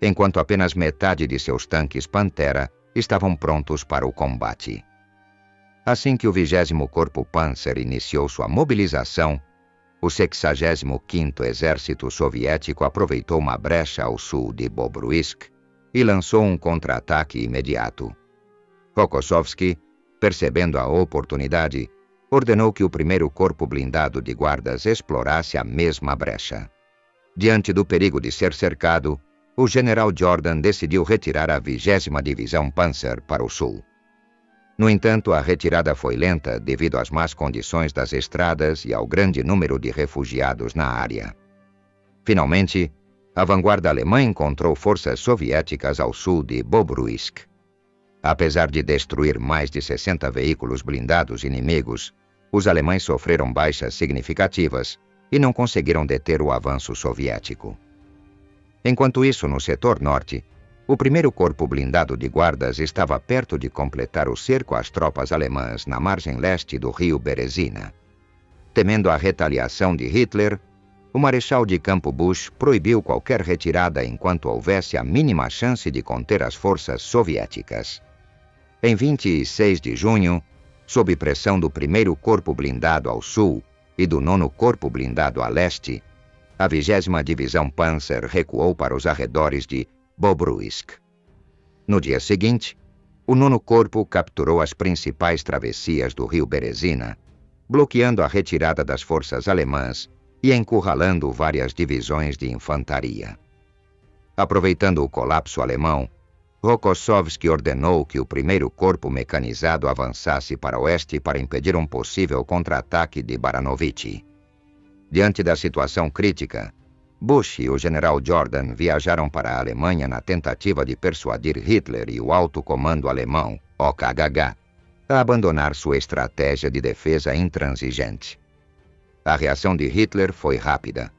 enquanto apenas metade de seus tanques Pantera estavam prontos para o combate. Assim que o 20º Corpo Panzer iniciou sua mobilização, o 65º Exército Soviético aproveitou uma brecha ao sul de Bobruisk e lançou um contra-ataque imediato. Rokossovski, percebendo a oportunidade, ordenou que o 1º Corpo Blindado de Guardas explorasse a mesma brecha. Diante do perigo de ser cercado, o general Jordan decidiu retirar a 20ª Divisão Panzer para o sul. No entanto, a retirada foi lenta devido às más condições das estradas e ao grande número de refugiados na área. Finalmente, a vanguarda alemã encontrou forças soviéticas ao sul de Bobruisk. Apesar de destruir mais de 60 veículos blindados inimigos, os alemães sofreram baixas significativas e não conseguiram deter o avanço soviético. Enquanto isso, no setor norte, o 1º Corpo Blindado de Guardas estava perto de completar o cerco às tropas alemãs na margem leste do rio Berezina. Temendo a retaliação de Hitler, o Marechal de Campo Busch proibiu qualquer retirada enquanto houvesse a mínima chance de conter as forças soviéticas. Em 26 de junho, sob pressão do 1º Corpo Blindado ao sul e do 9º Corpo Blindado a leste, a 20ª Divisão Panzer recuou para os arredores de Bobruisk. No dia seguinte, o 9º Corpo capturou as principais travessias do rio Berezina, bloqueando a retirada das forças alemãs e encurralando várias divisões de infantaria. Aproveitando o colapso alemão, Rokossovski ordenou que o 1º Corpo Mecanizado avançasse para oeste para impedir um possível contra-ataque de Baranovich. Diante da situação crítica, Bush e o general Jordan viajaram para a Alemanha na tentativa de persuadir Hitler e o alto comando alemão, OKHG, a abandonar sua estratégia de defesa intransigente. A reação de Hitler foi rápida.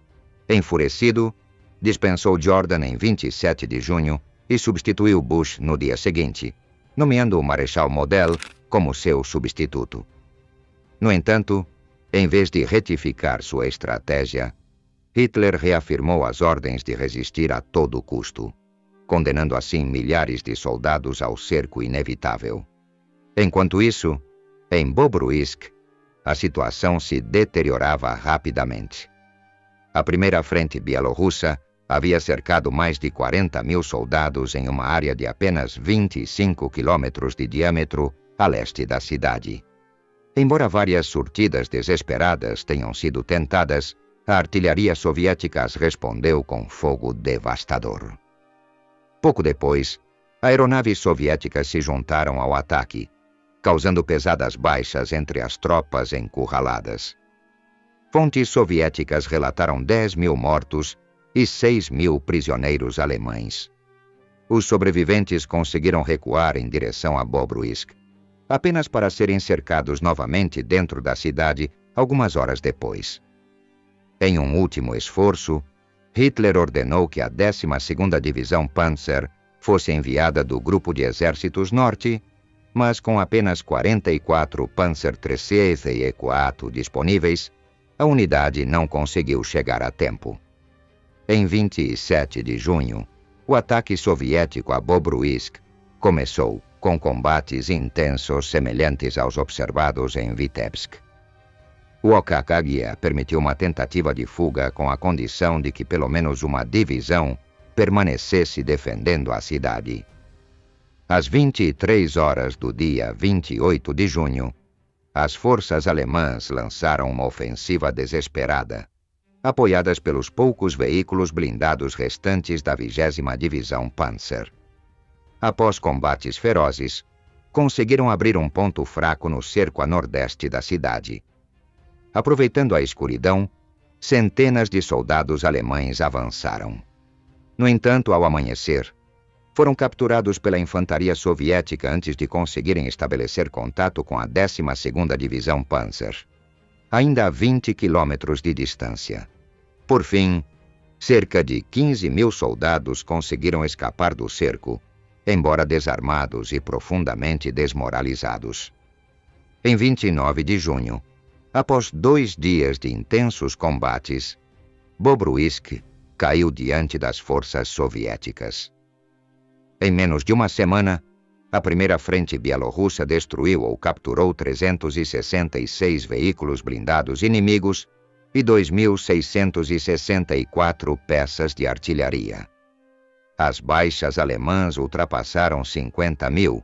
Enfurecido, dispensou Jordan em 27 de junho e substituiu Bush no dia seguinte, nomeando o Marechal Model como seu substituto. No entanto, em vez de retificar sua estratégia, Hitler reafirmou as ordens de resistir a todo custo, condenando assim milhares de soldados ao cerco inevitável. Enquanto isso, em Bobruisk, a situação se deteriorava rapidamente. A primeira frente bielorrussa havia cercado mais de 40.000 soldados em uma área de apenas 25 quilômetros de diâmetro a leste da cidade. Embora várias surtidas desesperadas tenham sido tentadas, a artilharia soviética as respondeu com fogo devastador. Pouco depois, aeronaves soviéticas se juntaram ao ataque, causando pesadas baixas entre as tropas encurraladas. Fontes soviéticas relataram 10.000 mortos e 6.000 prisioneiros alemães. Os sobreviventes conseguiram recuar em direção a Bobruisk, apenas para serem cercados novamente dentro da cidade algumas horas depois. Em um último esforço, Hitler ordenou que a 12ª Divisão Panzer fosse enviada do Grupo de Exércitos Norte, mas com apenas 44 Panzer III e IV disponíveis, a unidade não conseguiu chegar a tempo. Em 27 de junho, o ataque soviético a Bobruisk começou com combates intensos semelhantes aos observados em Vitebsk. O OKHG permitiu uma tentativa de fuga com a condição de que pelo menos uma divisão permanecesse defendendo a cidade. Às 23 horas do dia 28 de junho, as forças alemãs lançaram uma ofensiva desesperada, apoiadas pelos poucos veículos blindados restantes da 20ª Divisão Panzer. Após combates ferozes, conseguiram abrir um ponto fraco no cerco a nordeste da cidade. Aproveitando a escuridão, centenas de soldados alemães avançaram. No entanto, ao amanhecer, foram capturados pela infantaria soviética antes de conseguirem estabelecer contato com a 12ª Divisão Panzer, ainda a 20 quilômetros de distância. Por fim, cerca de 15.000 soldados conseguiram escapar do cerco, embora desarmados e profundamente desmoralizados. Em 29 de junho, após 2 dias de intensos combates, Bobruisk caiu diante das forças soviéticas. Em menos de uma semana, a primeira frente bielorrussa destruiu ou capturou 366 veículos blindados inimigos e 2.664 peças de artilharia. As baixas alemãs ultrapassaram 50.000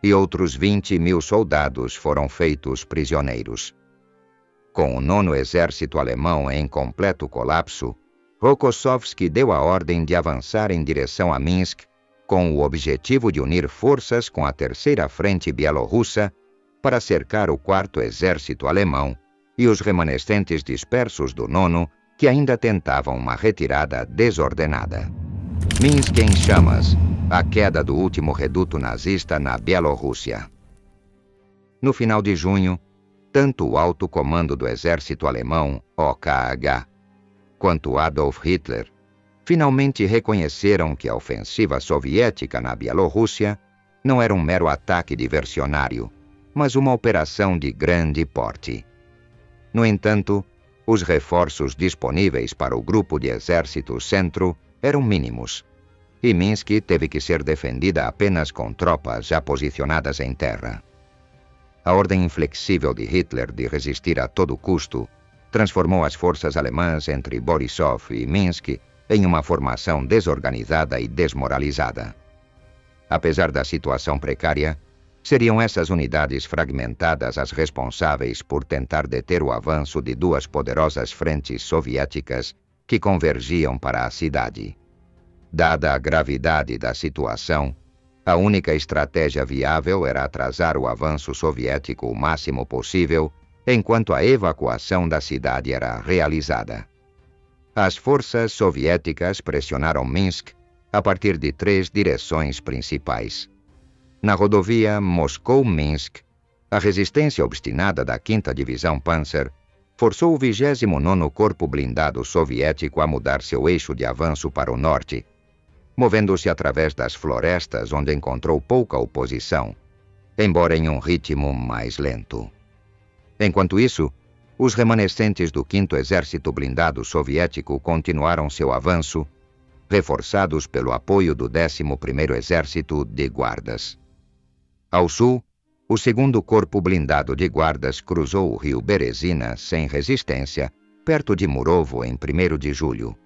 e outros 20.000 soldados foram feitos prisioneiros. Com o 9º Exército Alemão em completo colapso, Rokossovski deu a ordem de avançar em direção a Minsk com o objetivo de unir forças com a Terceira Frente Bielorrussa para cercar o 4º Exército Alemão e os remanescentes dispersos do 9º que ainda tentavam uma retirada desordenada. Minsk em chamas, a queda do último reduto nazista na Bielorrússia. No final de junho, tanto o alto comando do exército alemão, OKHG, quanto Adolf Hitler, finalmente reconheceram que a ofensiva soviética na Bielorrússia não era um mero ataque diversionário, mas uma operação de grande porte. No entanto, os reforços disponíveis para o grupo de exército centro eram mínimos, e Minsk teve que ser defendida apenas com tropas já posicionadas em terra. A ordem inflexível de Hitler de resistir a todo custo transformou as forças alemãs entre Borisov e Minsk em uma formação desorganizada e desmoralizada. Apesar da situação precária, seriam essas unidades fragmentadas as responsáveis por tentar deter o avanço de 2 poderosas frentes soviéticas que convergiam para a cidade. Dada a gravidade da situação, a única estratégia viável era atrasar o avanço soviético o máximo possível, enquanto a evacuação da cidade era realizada. As forças soviéticas pressionaram Minsk a partir de 3 direções principais. Na rodovia Moscou-Minsk, a resistência obstinada da 5ª Divisão Panzer forçou o 29º Corpo Blindado Soviético a mudar seu eixo de avanço para o norte, movendo-se através das florestas onde encontrou pouca oposição, embora em um ritmo mais lento. Enquanto isso, os remanescentes do 5º Exército Blindado Soviético continuaram seu avanço, reforçados pelo apoio do 11º Exército de Guardas. Ao sul, o 2º Corpo Blindado de Guardas cruzou o rio Berezina sem resistência, perto de Murovo em 1º de julho,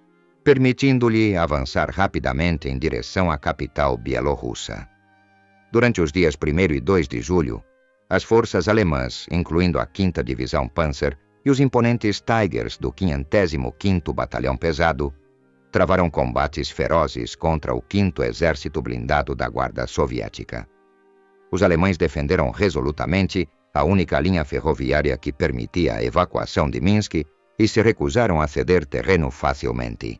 permitindo-lhe avançar rapidamente em direção à capital bielorrussa. Durante os dias 1º e 2 de julho, as forças alemãs, incluindo a 5ª Divisão Panzer e os imponentes Tigers do 505º Batalhão Pesado, travaram combates ferozes contra o 5º Exército Blindado da Guarda Soviética. Os alemães defenderam resolutamente a única linha ferroviária que permitia a evacuação de Minsk e se recusaram a ceder terreno facilmente.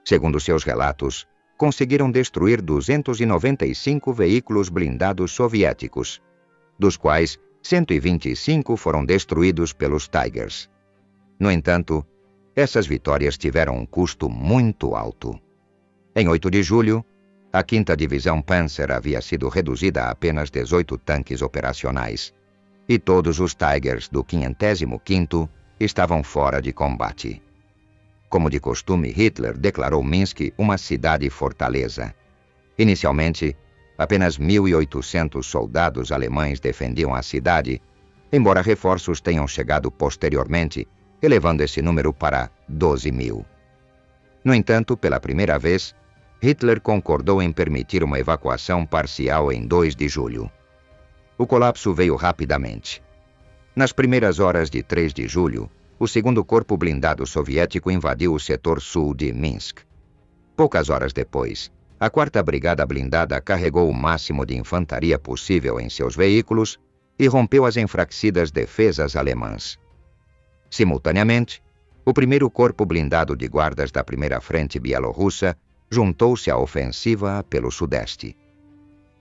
Segundo seus relatos, conseguiram destruir 295 veículos blindados soviéticos, dos quais 125 foram destruídos pelos Tigers. No entanto, essas vitórias tiveram um custo muito alto. Em 8 de julho, a 5ª Divisão Panzer havia sido reduzida a apenas 18 tanques operacionais, e todos os Tigers do 505º estavam fora de combate. Como de costume, Hitler declarou Minsk uma cidade-fortaleza. Inicialmente, apenas 1.800 soldados alemães defendiam a cidade, embora reforços tenham chegado posteriormente, elevando esse número para 12.000. No entanto, pela primeira vez, Hitler concordou em permitir uma evacuação parcial em 2 de julho. O colapso veio rapidamente. Nas primeiras horas de 3 de julho, o 2º Corpo Blindado Soviético invadiu o setor sul de Minsk. Poucas horas depois, a 4ª Brigada Blindada carregou o máximo de infantaria possível em seus veículos e rompeu as enfraquecidas defesas alemãs. Simultaneamente, o 1º Corpo Blindado de Guardas da 1ª Frente Bielorrussa juntou-se à ofensiva pelo sudeste.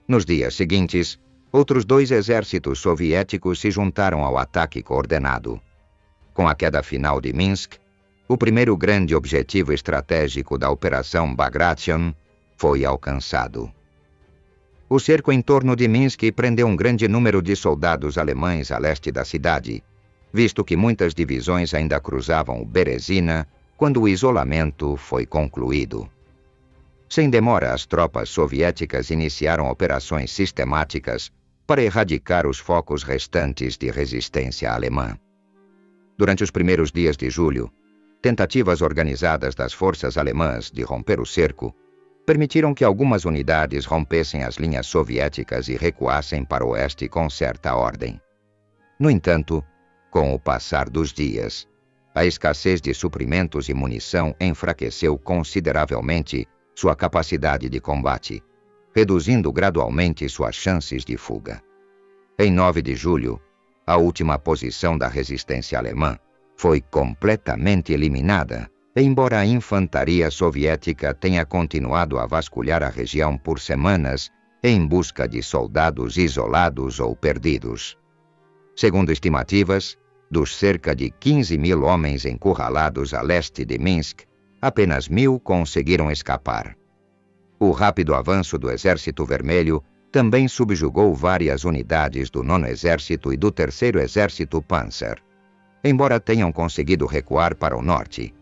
Nos dias seguintes, outros 2 exércitos soviéticos se juntaram ao ataque coordenado. Com a queda final de Minsk, o primeiro grande objetivo estratégico da Operação Bagration foi alcançado. O cerco em torno de Minsk prendeu um grande número de soldados alemães a leste da cidade, visto que muitas divisões ainda cruzavam o Berezina quando o isolamento foi concluído. Sem demora, as tropas soviéticas iniciaram operações sistemáticas para erradicar os focos restantes de resistência alemã. Durante os primeiros dias de julho, tentativas organizadas das forças alemãs de romper o cerco permitiram que algumas unidades rompessem as linhas soviéticas e recuassem para o oeste com certa ordem. No entanto, com o passar dos dias, a escassez de suprimentos e munição enfraqueceu consideravelmente sua capacidade de combate, reduzindo gradualmente suas chances de fuga. Em 9 de julho, a última posição da resistência alemã foi completamente eliminada, embora a infantaria soviética tenha continuado a vasculhar a região por semanas em busca de soldados isolados ou perdidos. Segundo estimativas, dos cerca de 15.000 homens encurralados a leste de Minsk, apenas 1.000 conseguiram escapar. O rápido avanço do Exército Vermelho também subjugou várias unidades do 9º Exército e do 3º Exército Panzer, embora tenham conseguido recuar para o norte.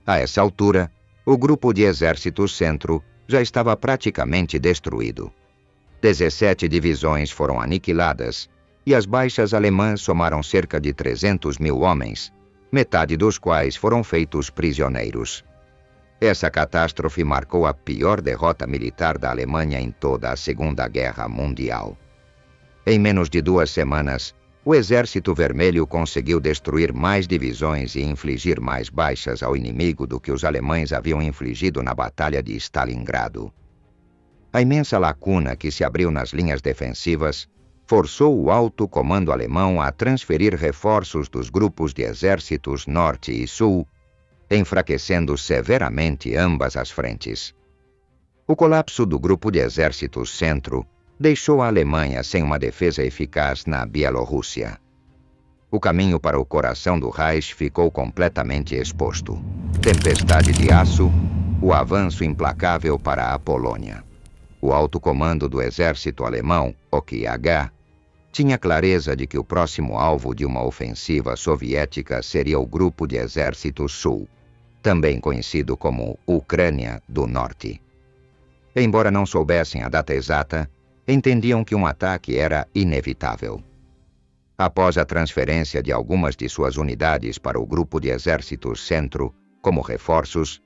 A essa altura, o grupo de exército centro já estava praticamente destruído. 17 divisões foram aniquiladas e as baixas alemãs somaram cerca de 300.000 homens, metade dos quais foram feitos prisioneiros. Essa catástrofe marcou a pior derrota militar da Alemanha em toda a Segunda Guerra Mundial. Em menos de 2 semanas, o Exército Vermelho conseguiu destruir mais divisões e infligir mais baixas ao inimigo do que os alemães haviam infligido na Batalha de Stalingrado. A imensa lacuna que se abriu nas linhas defensivas forçou o alto comando alemão a transferir reforços dos grupos de exércitos Norte e Sul enfraquecendo severamente ambas as frentes. O colapso do grupo de exércitos Centro deixou a Alemanha sem uma defesa eficaz na Bielorrússia. O caminho para o coração do Reich ficou completamente exposto. Tempestade de aço, o avanço implacável para a Polônia. O alto comando do exército alemão, OKH, tinha clareza de que o próximo alvo de uma ofensiva soviética seria o Grupo de Exércitos Sul, também conhecido como Ucrânia do Norte. Embora não soubessem a data exata, entendiam que um ataque era inevitável. Após a transferência de algumas de suas unidades para o Grupo de Exércitos Centro como reforços,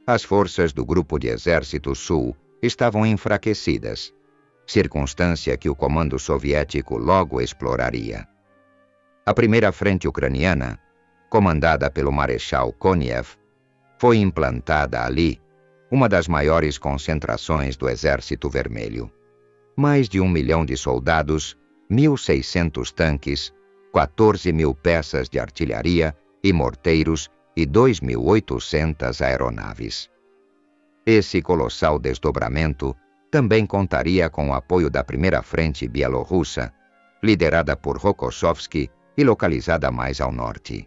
as forças do Grupo de Exércitos Sul estavam enfraquecidas, circunstância que o comando soviético logo exploraria. A primeira frente ucraniana, comandada pelo Marechal Konev, foi implantada ali, uma das maiores concentrações do Exército Vermelho. Mais de 1 milhão de soldados, 1.600 tanques, 14.000 peças de artilharia e morteiros e 2.800 aeronaves. Esse colossal desdobramento também contaria com o apoio da primeira frente bielorrussa, liderada por Rokossovski e localizada mais ao norte.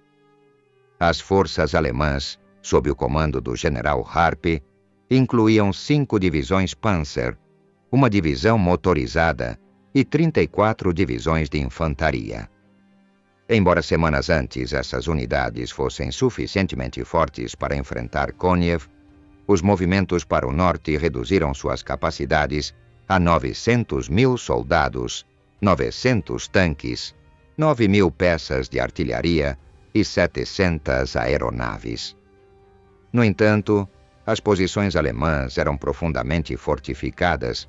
As forças alemãs, sob o comando do general Harp, incluíam 5 divisões Panzer, uma divisão motorizada e 34 divisões de infantaria. Embora semanas antes essas unidades fossem suficientemente fortes para enfrentar Konev, os movimentos para o norte reduziram suas capacidades a 900.000 soldados, 900 tanques, 9.000 peças de artilharia e 700 aeronaves. No entanto, as posições alemãs eram profundamente fortificadas,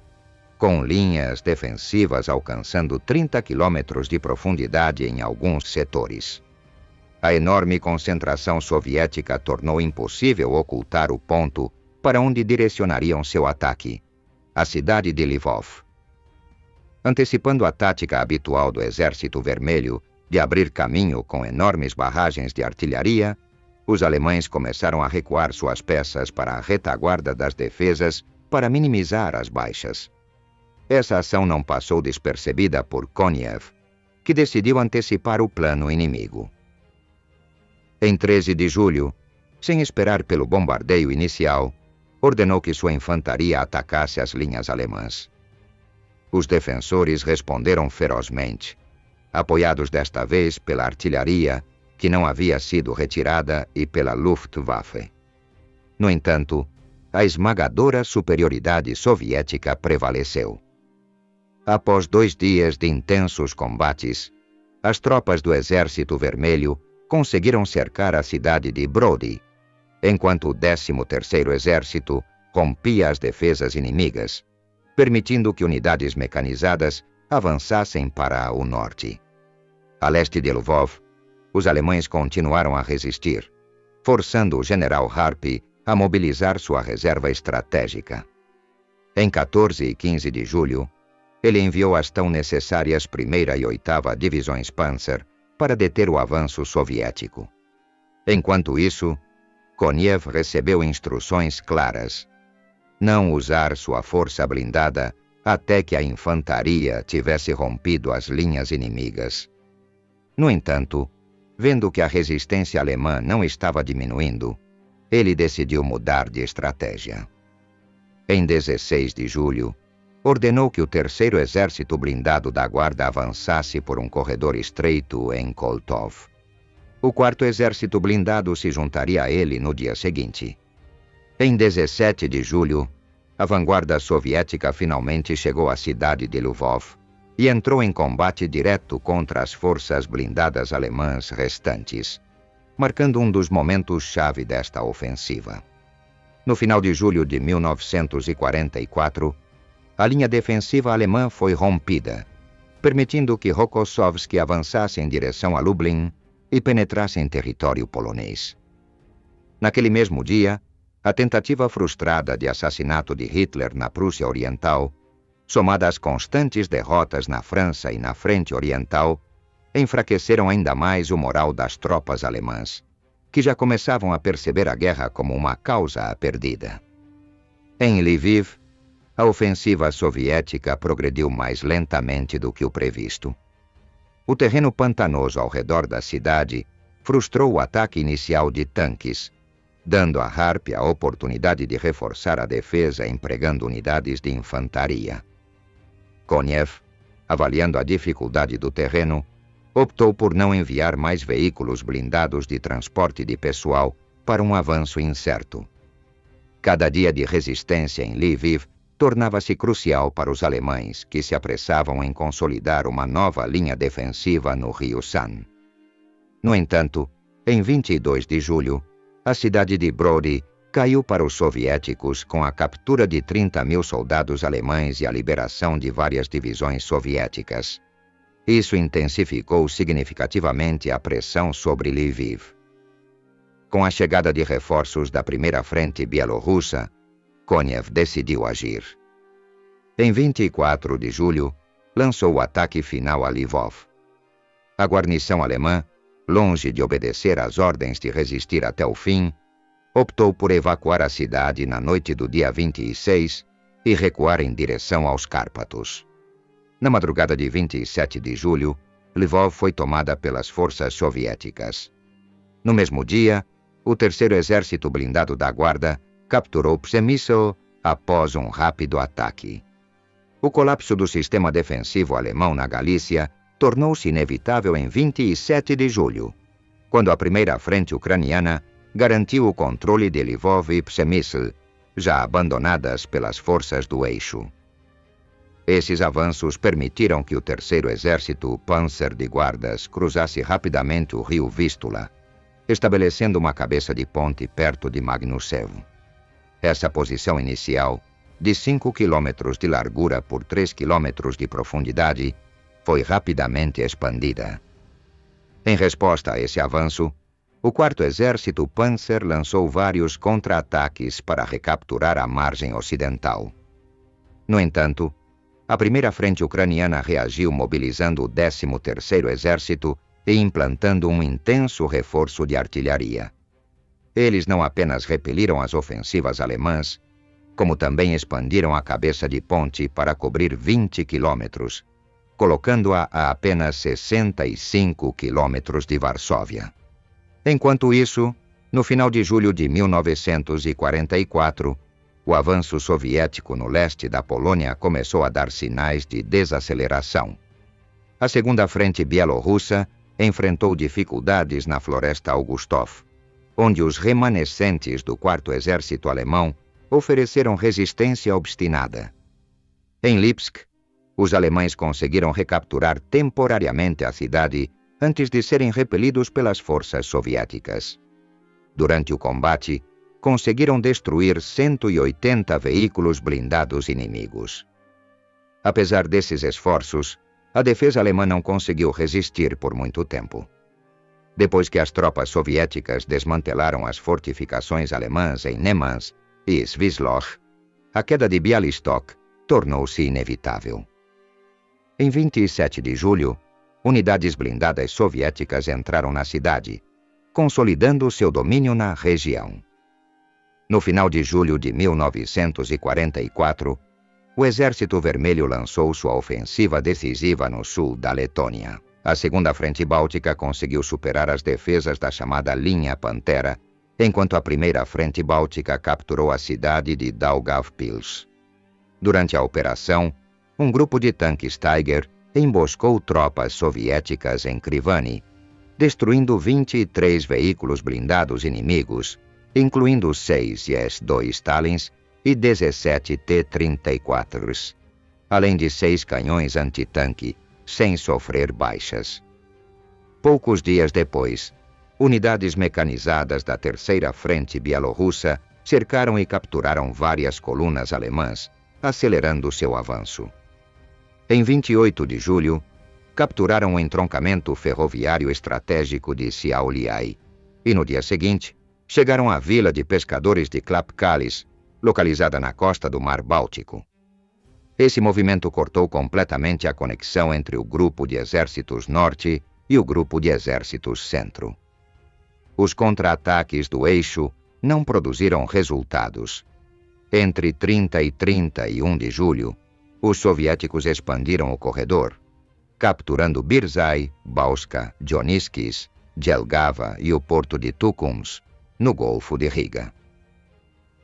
com linhas defensivas alcançando 30 quilômetros de profundidade em alguns setores. A enorme concentração soviética tornou impossível ocultar o ponto para onde direcionariam seu ataque, a cidade de Lvov. Antecipando a tática habitual do Exército Vermelho de abrir caminho com enormes barragens de artilharia, os alemães começaram a recuar suas peças para a retaguarda das defesas para minimizar as baixas. Essa ação não passou despercebida por Konev, que decidiu antecipar o plano inimigo. Em 13 de julho, sem esperar pelo bombardeio inicial, ordenou que sua infantaria atacasse as linhas alemãs. Os defensores responderam ferozmente, apoiados desta vez pela artilharia, que não havia sido retirada, e pela Luftwaffe. No entanto, a esmagadora superioridade soviética prevaleceu. Após 2 dias de intensos combates, as tropas do Exército Vermelho conseguiram cercar a cidade de Brody, enquanto o 13º Exército rompia as defesas inimigas, permitindo que unidades mecanizadas avançassem para o norte. A leste de Lvov, os alemães continuaram a resistir, forçando o general Harp a mobilizar sua reserva estratégica. Em 14 e 15 de julho, ele enviou as tão necessárias 1ª e 8ª Divisões Panzer para deter o avanço soviético. Enquanto isso, Konev recebeu instruções claras: não usar sua força blindada até que a infantaria tivesse rompido as linhas inimigas. No entanto, vendo que a resistência alemã não estava diminuindo, ele decidiu mudar de estratégia. Em 16 de julho, ordenou que o 3º Exército Blindado da Guarda avançasse por um corredor estreito em Koltov. O 4º Exército Blindado se juntaria a ele no dia seguinte. Em 17 de julho, a vanguarda soviética finalmente chegou à cidade de Lvov e entrou em combate direto contra as forças blindadas alemãs restantes, marcando um dos momentos-chave desta ofensiva. No final de julho de 1944, a linha defensiva alemã foi rompida, permitindo que Rokossovski avançasse em direção a Lublin e penetrasse em território polonês. Naquele mesmo dia, a tentativa frustrada de assassinato de Hitler na Prússia Oriental, somada às constantes derrotas na França e na Frente Oriental, enfraqueceram ainda mais o moral das tropas alemãs, que já começavam a perceber a guerra como uma causa perdida. Em Lviv, a ofensiva soviética progrediu mais lentamente do que o previsto. O terreno pantanoso ao redor da cidade frustrou o ataque inicial de tanques, dando a Harp a oportunidade de reforçar a defesa empregando unidades de infantaria. Konev, avaliando a dificuldade do terreno, optou por não enviar mais veículos blindados de transporte de pessoal para um avanço incerto. Cada dia de resistência em Lviv tornava-se crucial para os alemães, que se apressavam em consolidar uma nova linha defensiva no rio San. No entanto, em 22 de julho, a cidade de Brody caiu para os soviéticos com a captura de 30.000 soldados alemães e a liberação de várias divisões soviéticas. Isso intensificou significativamente a pressão sobre Lviv. Com a chegada de reforços da primeira frente bielorrussa, Konev decidiu agir. Em 24 de julho, lançou o ataque final a Lvov. A guarnição alemã, longe de obedecer às ordens de resistir até o fim, optou por evacuar a cidade na noite do dia 26 e recuar em direção aos Cárpatos. Na madrugada de 27 de julho, Lvov foi tomada pelas forças soviéticas. No mesmo dia, o terceiro exército blindado da Guarda capturou Przemysl após um rápido ataque. O colapso do sistema defensivo alemão na Galícia tornou-se inevitável em 27 de julho, quando a primeira frente ucraniana garantiu o controle de Lvov e Przemysl, já abandonadas pelas forças do eixo. Esses avanços permitiram que o terceiro exército Panzer de guardas cruzasse rapidamente o rio Vístula, estabelecendo uma cabeça de ponte perto de Magnusev. Essa posição inicial, de 5 quilômetros de largura por 3 quilômetros de profundidade, foi rapidamente expandida. Em resposta a esse avanço, o 4º Exército Panzer lançou vários contra-ataques para recapturar a margem ocidental. No entanto, a primeira frente ucraniana reagiu mobilizando o 13º Exército e implantando um intenso reforço de artilharia. Eles não apenas repeliram as ofensivas alemãs, como também expandiram a cabeça de ponte para cobrir 20 quilômetros, colocando-a a apenas 65 quilômetros de Varsóvia. Enquanto isso, no final de julho de 1944, o avanço soviético no leste da Polônia começou a dar sinais de desaceleração. A segunda frente bielorrussa enfrentou dificuldades na floresta Augustov, onde os remanescentes do 4º Exército Alemão ofereceram resistência obstinada. Em Lipsk, os alemães conseguiram recapturar temporariamente a cidade antes de serem repelidos pelas forças soviéticas. Durante o combate, conseguiram destruir 180 veículos blindados inimigos. Apesar desses esforços, a defesa alemã não conseguiu resistir por muito tempo. Depois que as tropas soviéticas desmantelaram as fortificações alemãs em Nemansk e Swisloch, a queda de Bialystok tornou-se inevitável. Em 27 de julho, unidades blindadas soviéticas entraram na cidade, consolidando seu domínio na região. No final de julho de 1944, o Exército Vermelho lançou sua ofensiva decisiva no sul da Letônia. A segunda frente báltica conseguiu superar as defesas da chamada Linha Pantera, enquanto a primeira frente báltica capturou a cidade de Daugavpils. Durante a operação, um grupo de tanques Tiger emboscou tropas soviéticas em Krivani, destruindo 23 veículos blindados inimigos, incluindo 6 IS-2 Stalins e 17 T-34s, além de 6 canhões antitanque, sem sofrer baixas. Poucos dias depois, unidades mecanizadas da terceira frente bielorrussa cercaram e capturaram várias colunas alemãs, acelerando seu avanço. Em 28 de julho, capturaram o entroncamento ferroviário estratégico de Šiauliai, e no dia seguinte, chegaram à vila de pescadores de Klapkalis, localizada na costa do Mar Báltico. Esse movimento cortou completamente a conexão entre o Grupo de Exércitos Norte e o Grupo de Exércitos Centro. os contra-ataques do eixo não produziram resultados. Entre 30 e 31 de julho, os soviéticos expandiram o corredor, capturando Birzai, Bauska, Dionysky, Jelgava e o porto de Tukums, no Golfo de Riga.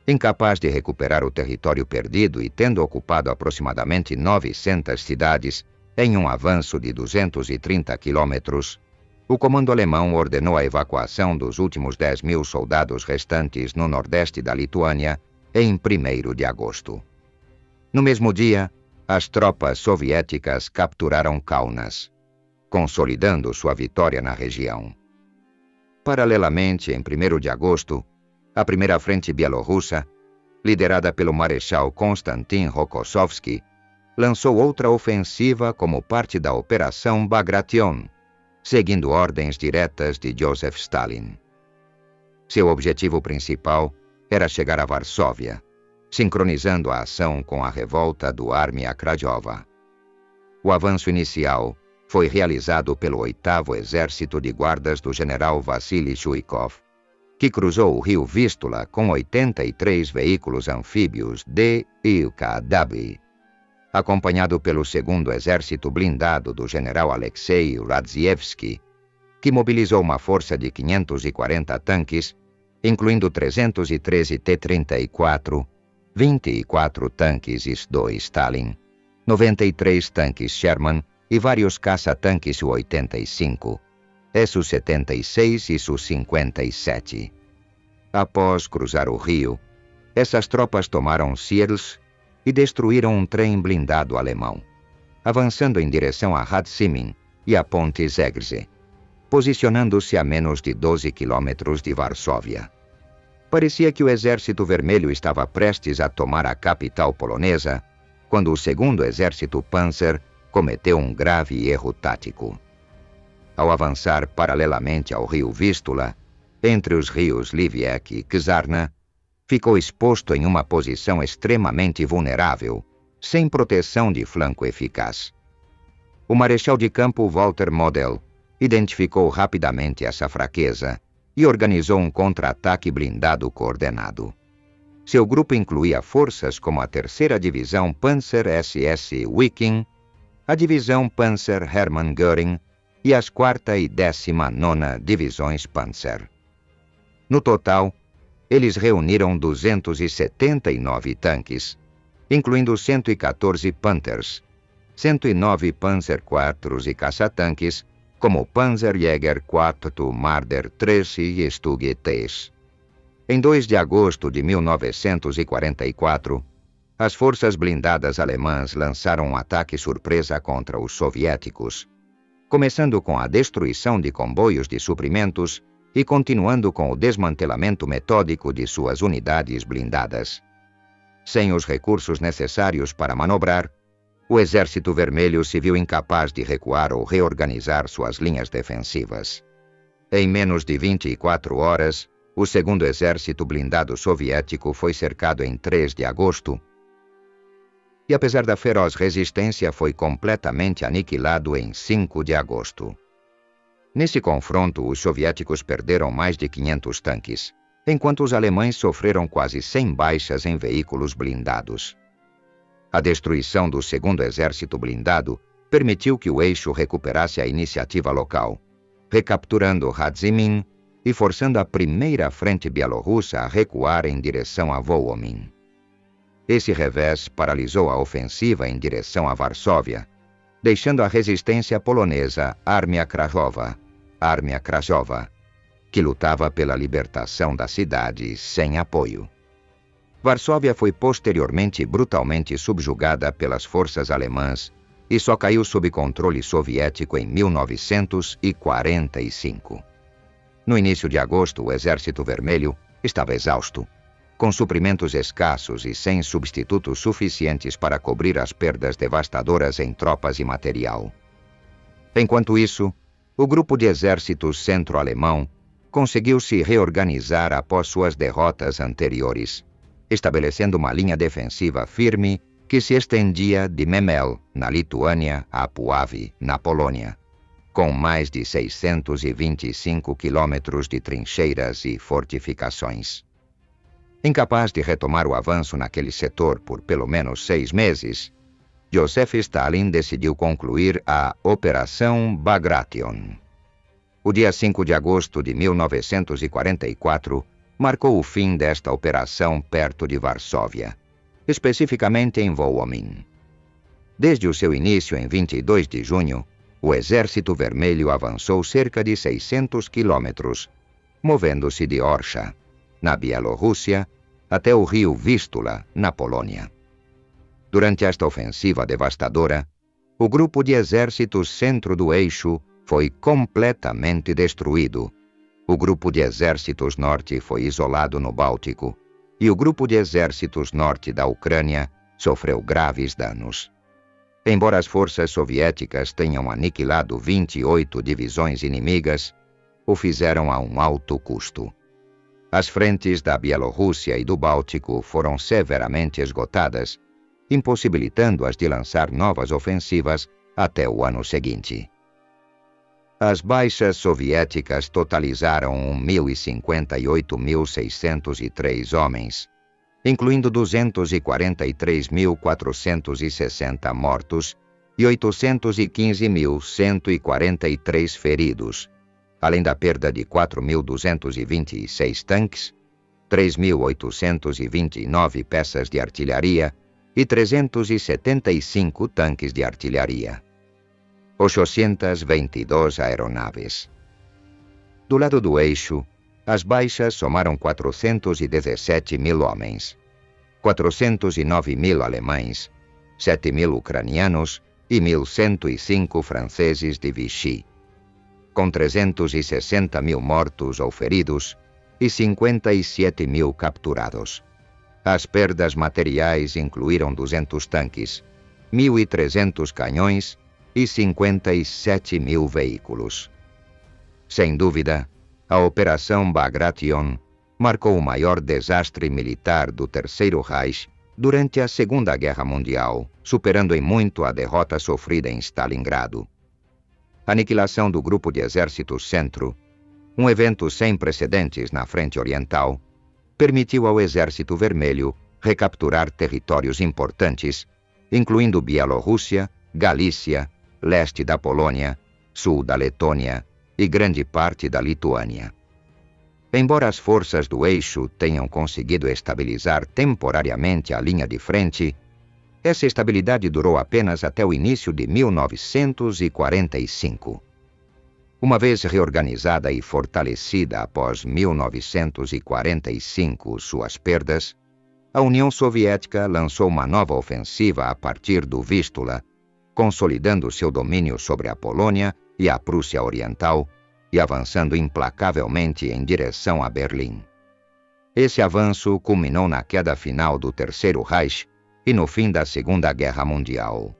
Incapaz de recuperar o território perdido e tendo ocupado aproximadamente 900 cidades em um avanço de 230 quilômetros, o comando alemão ordenou a evacuação dos últimos 10.000 soldados restantes no nordeste da Lituânia em 1º de agosto. No mesmo dia, as tropas soviéticas capturaram Kaunas, consolidando sua vitória na região. Paralelamente, em 1º de agosto, a primeira frente bielorrussa, liderada pelo marechal Konstantin Rokossovski, lançou outra ofensiva como parte da Operação Bagration, seguindo ordens diretas de Joseph Stalin. Seu objetivo principal era chegar a Varsóvia, sincronizando a ação com a revolta do Armia Krajowa. O avanço inicial foi realizado pelo 8º Exército de Guardas do general Vassily Chuikov, que cruzou o rio Vístula com 83 veículos anfíbios D-IKW, acompanhado pelo 2º Exército Blindado do general Alexei Radzievsky, que mobilizou uma força de 540 tanques, incluindo 313 T-34, 24 tanques IS-2 Stalin, 93 tanques Sherman e vários caça-tanques Su-85, Su-76 e Su-57. Após cruzar o rio, essas tropas tomaram Siedlce e destruíram um trem blindado alemão, avançando em direção a Radzymin e a Ponte Zegrzy, posicionando-se a menos de 12 quilômetros de Varsóvia. Parecia que o Exército Vermelho estava prestes a tomar a capital polonesa, quando o 2º Exército Panzer cometeu um grave erro tático. Ao avançar paralelamente ao rio Vístula, entre os rios Liviec e Czarna, ficou exposto em uma posição extremamente vulnerável, sem proteção de flanco eficaz. O marechal de campo Walter Model identificou rapidamente essa fraqueza e organizou um contra-ataque blindado coordenado. Seu grupo incluía forças como a 3ª Divisão Panzer SS Wiking, a Divisão Panzer Hermann Göring e as 4ª e 19ª Divisões Panzer. No total, eles reuniram 279 tanques, incluindo 114 Panthers, 109 Panzer IV e caça-tanques, como Panzerjäger IV, Marder III e Stug III. Em 2 de agosto de 1944, as forças blindadas alemãs lançaram um ataque surpresa contra os soviéticos, começando com a destruição de comboios de suprimentos e continuando com o desmantelamento metódico de suas unidades blindadas. Sem os recursos necessários para manobrar, o Exército Vermelho se viu incapaz de recuar ou reorganizar suas linhas defensivas. Em menos de 24 horas, o 2º Exército Blindado Soviético foi cercado em 3 de agosto, e apesar da feroz resistência foi completamente aniquilado em 5 de agosto. Nesse confronto, os soviéticos perderam mais de 500 tanques, enquanto os alemães sofreram quase 100 baixas em veículos blindados. A destruição do 2º Exército Blindado permitiu que o eixo recuperasse a iniciativa local, recapturando Radzymin e forçando a primeira frente bielorrussa a recuar em direção a Wołomin. Esse revés paralisou a ofensiva em direção a Varsóvia, deixando a resistência polonesa Armia Krajowa, que lutava pela libertação da cidade sem apoio. Varsóvia foi posteriormente brutalmente subjugada pelas forças alemãs e só caiu sob controle soviético em 1945. No início de agosto, o Exército Vermelho estava exausto, com suprimentos escassos e sem substitutos suficientes para cobrir as perdas devastadoras em tropas e material. Enquanto isso, o grupo de exércitos centro-alemão conseguiu se reorganizar após suas derrotas anteriores, estabelecendo uma linha defensiva firme que se estendia de Memel, na Lituânia, a Puławy, na Polônia. com mais de 625 quilômetros de trincheiras e fortificações. Incapaz de retomar o avanço naquele setor por pelo menos 6 meses, Joseph Stalin decidiu concluir a Operação Bagration. O dia 5 de agosto de 1944 marcou o fim desta operação perto de Varsóvia, especificamente em Wołomin. Desde o seu início em 22 de junho, o Exército Vermelho avançou cerca de 600 quilômetros, movendo-se de Orsha, na Bielorrússia, até o rio Vístula, na Polônia. Durante esta ofensiva devastadora, o grupo de exércitos centro do eixo foi completamente destruído. O grupo de exércitos norte foi isolado no Báltico, e o grupo de exércitos norte da Ucrânia sofreu graves danos. Embora as forças soviéticas tenham aniquilado 28 divisões inimigas, o fizeram a um alto custo. As frentes da Bielorrússia e do Báltico foram severamente esgotadas, impossibilitando-as de lançar novas ofensivas até o ano seguinte. As baixas soviéticas totalizaram 1.058.603 homens, incluindo 243.460 mortos e 815.143 feridos, além da perda de 4.226 tanques, 3.829 peças de artilharia e 375 tanques de artilharia. 822 aeronaves. Do lado do eixo, as baixas somaram 417.000 homens, 409.000 alemães, 7.000 ucranianos e 1.105 franceses de Vichy, com 360.000 mortos ou feridos e 57.000 capturados. As perdas materiais incluíram 200 tanques, 1.300 canhões e 57.000 veículos. Sem dúvida, a Operação Bagration marcou o maior desastre militar do Terceiro Reich durante a Segunda Guerra Mundial, superando em muito a derrota sofrida em Stalingrado. A aniquilação do Grupo de Exércitos Centro, um evento sem precedentes na frente oriental, permitiu ao Exército Vermelho recapturar territórios importantes, incluindo Bielorrússia, Galícia, leste da Polônia, sul da Letônia e grande parte da Lituânia. Embora as forças do eixo tenham conseguido estabilizar temporariamente a linha de frente, essa estabilidade durou apenas até o início de 1945. Uma vez reorganizada e fortalecida após 1945 suas perdas, a União Soviética lançou uma nova ofensiva a partir do Vístula, consolidando seu domínio sobre a Polônia e a Prússia Oriental e avançando implacavelmente em direção a Berlim. Esse avanço culminou na queda final do Terceiro Reich e no fim da Segunda Guerra Mundial.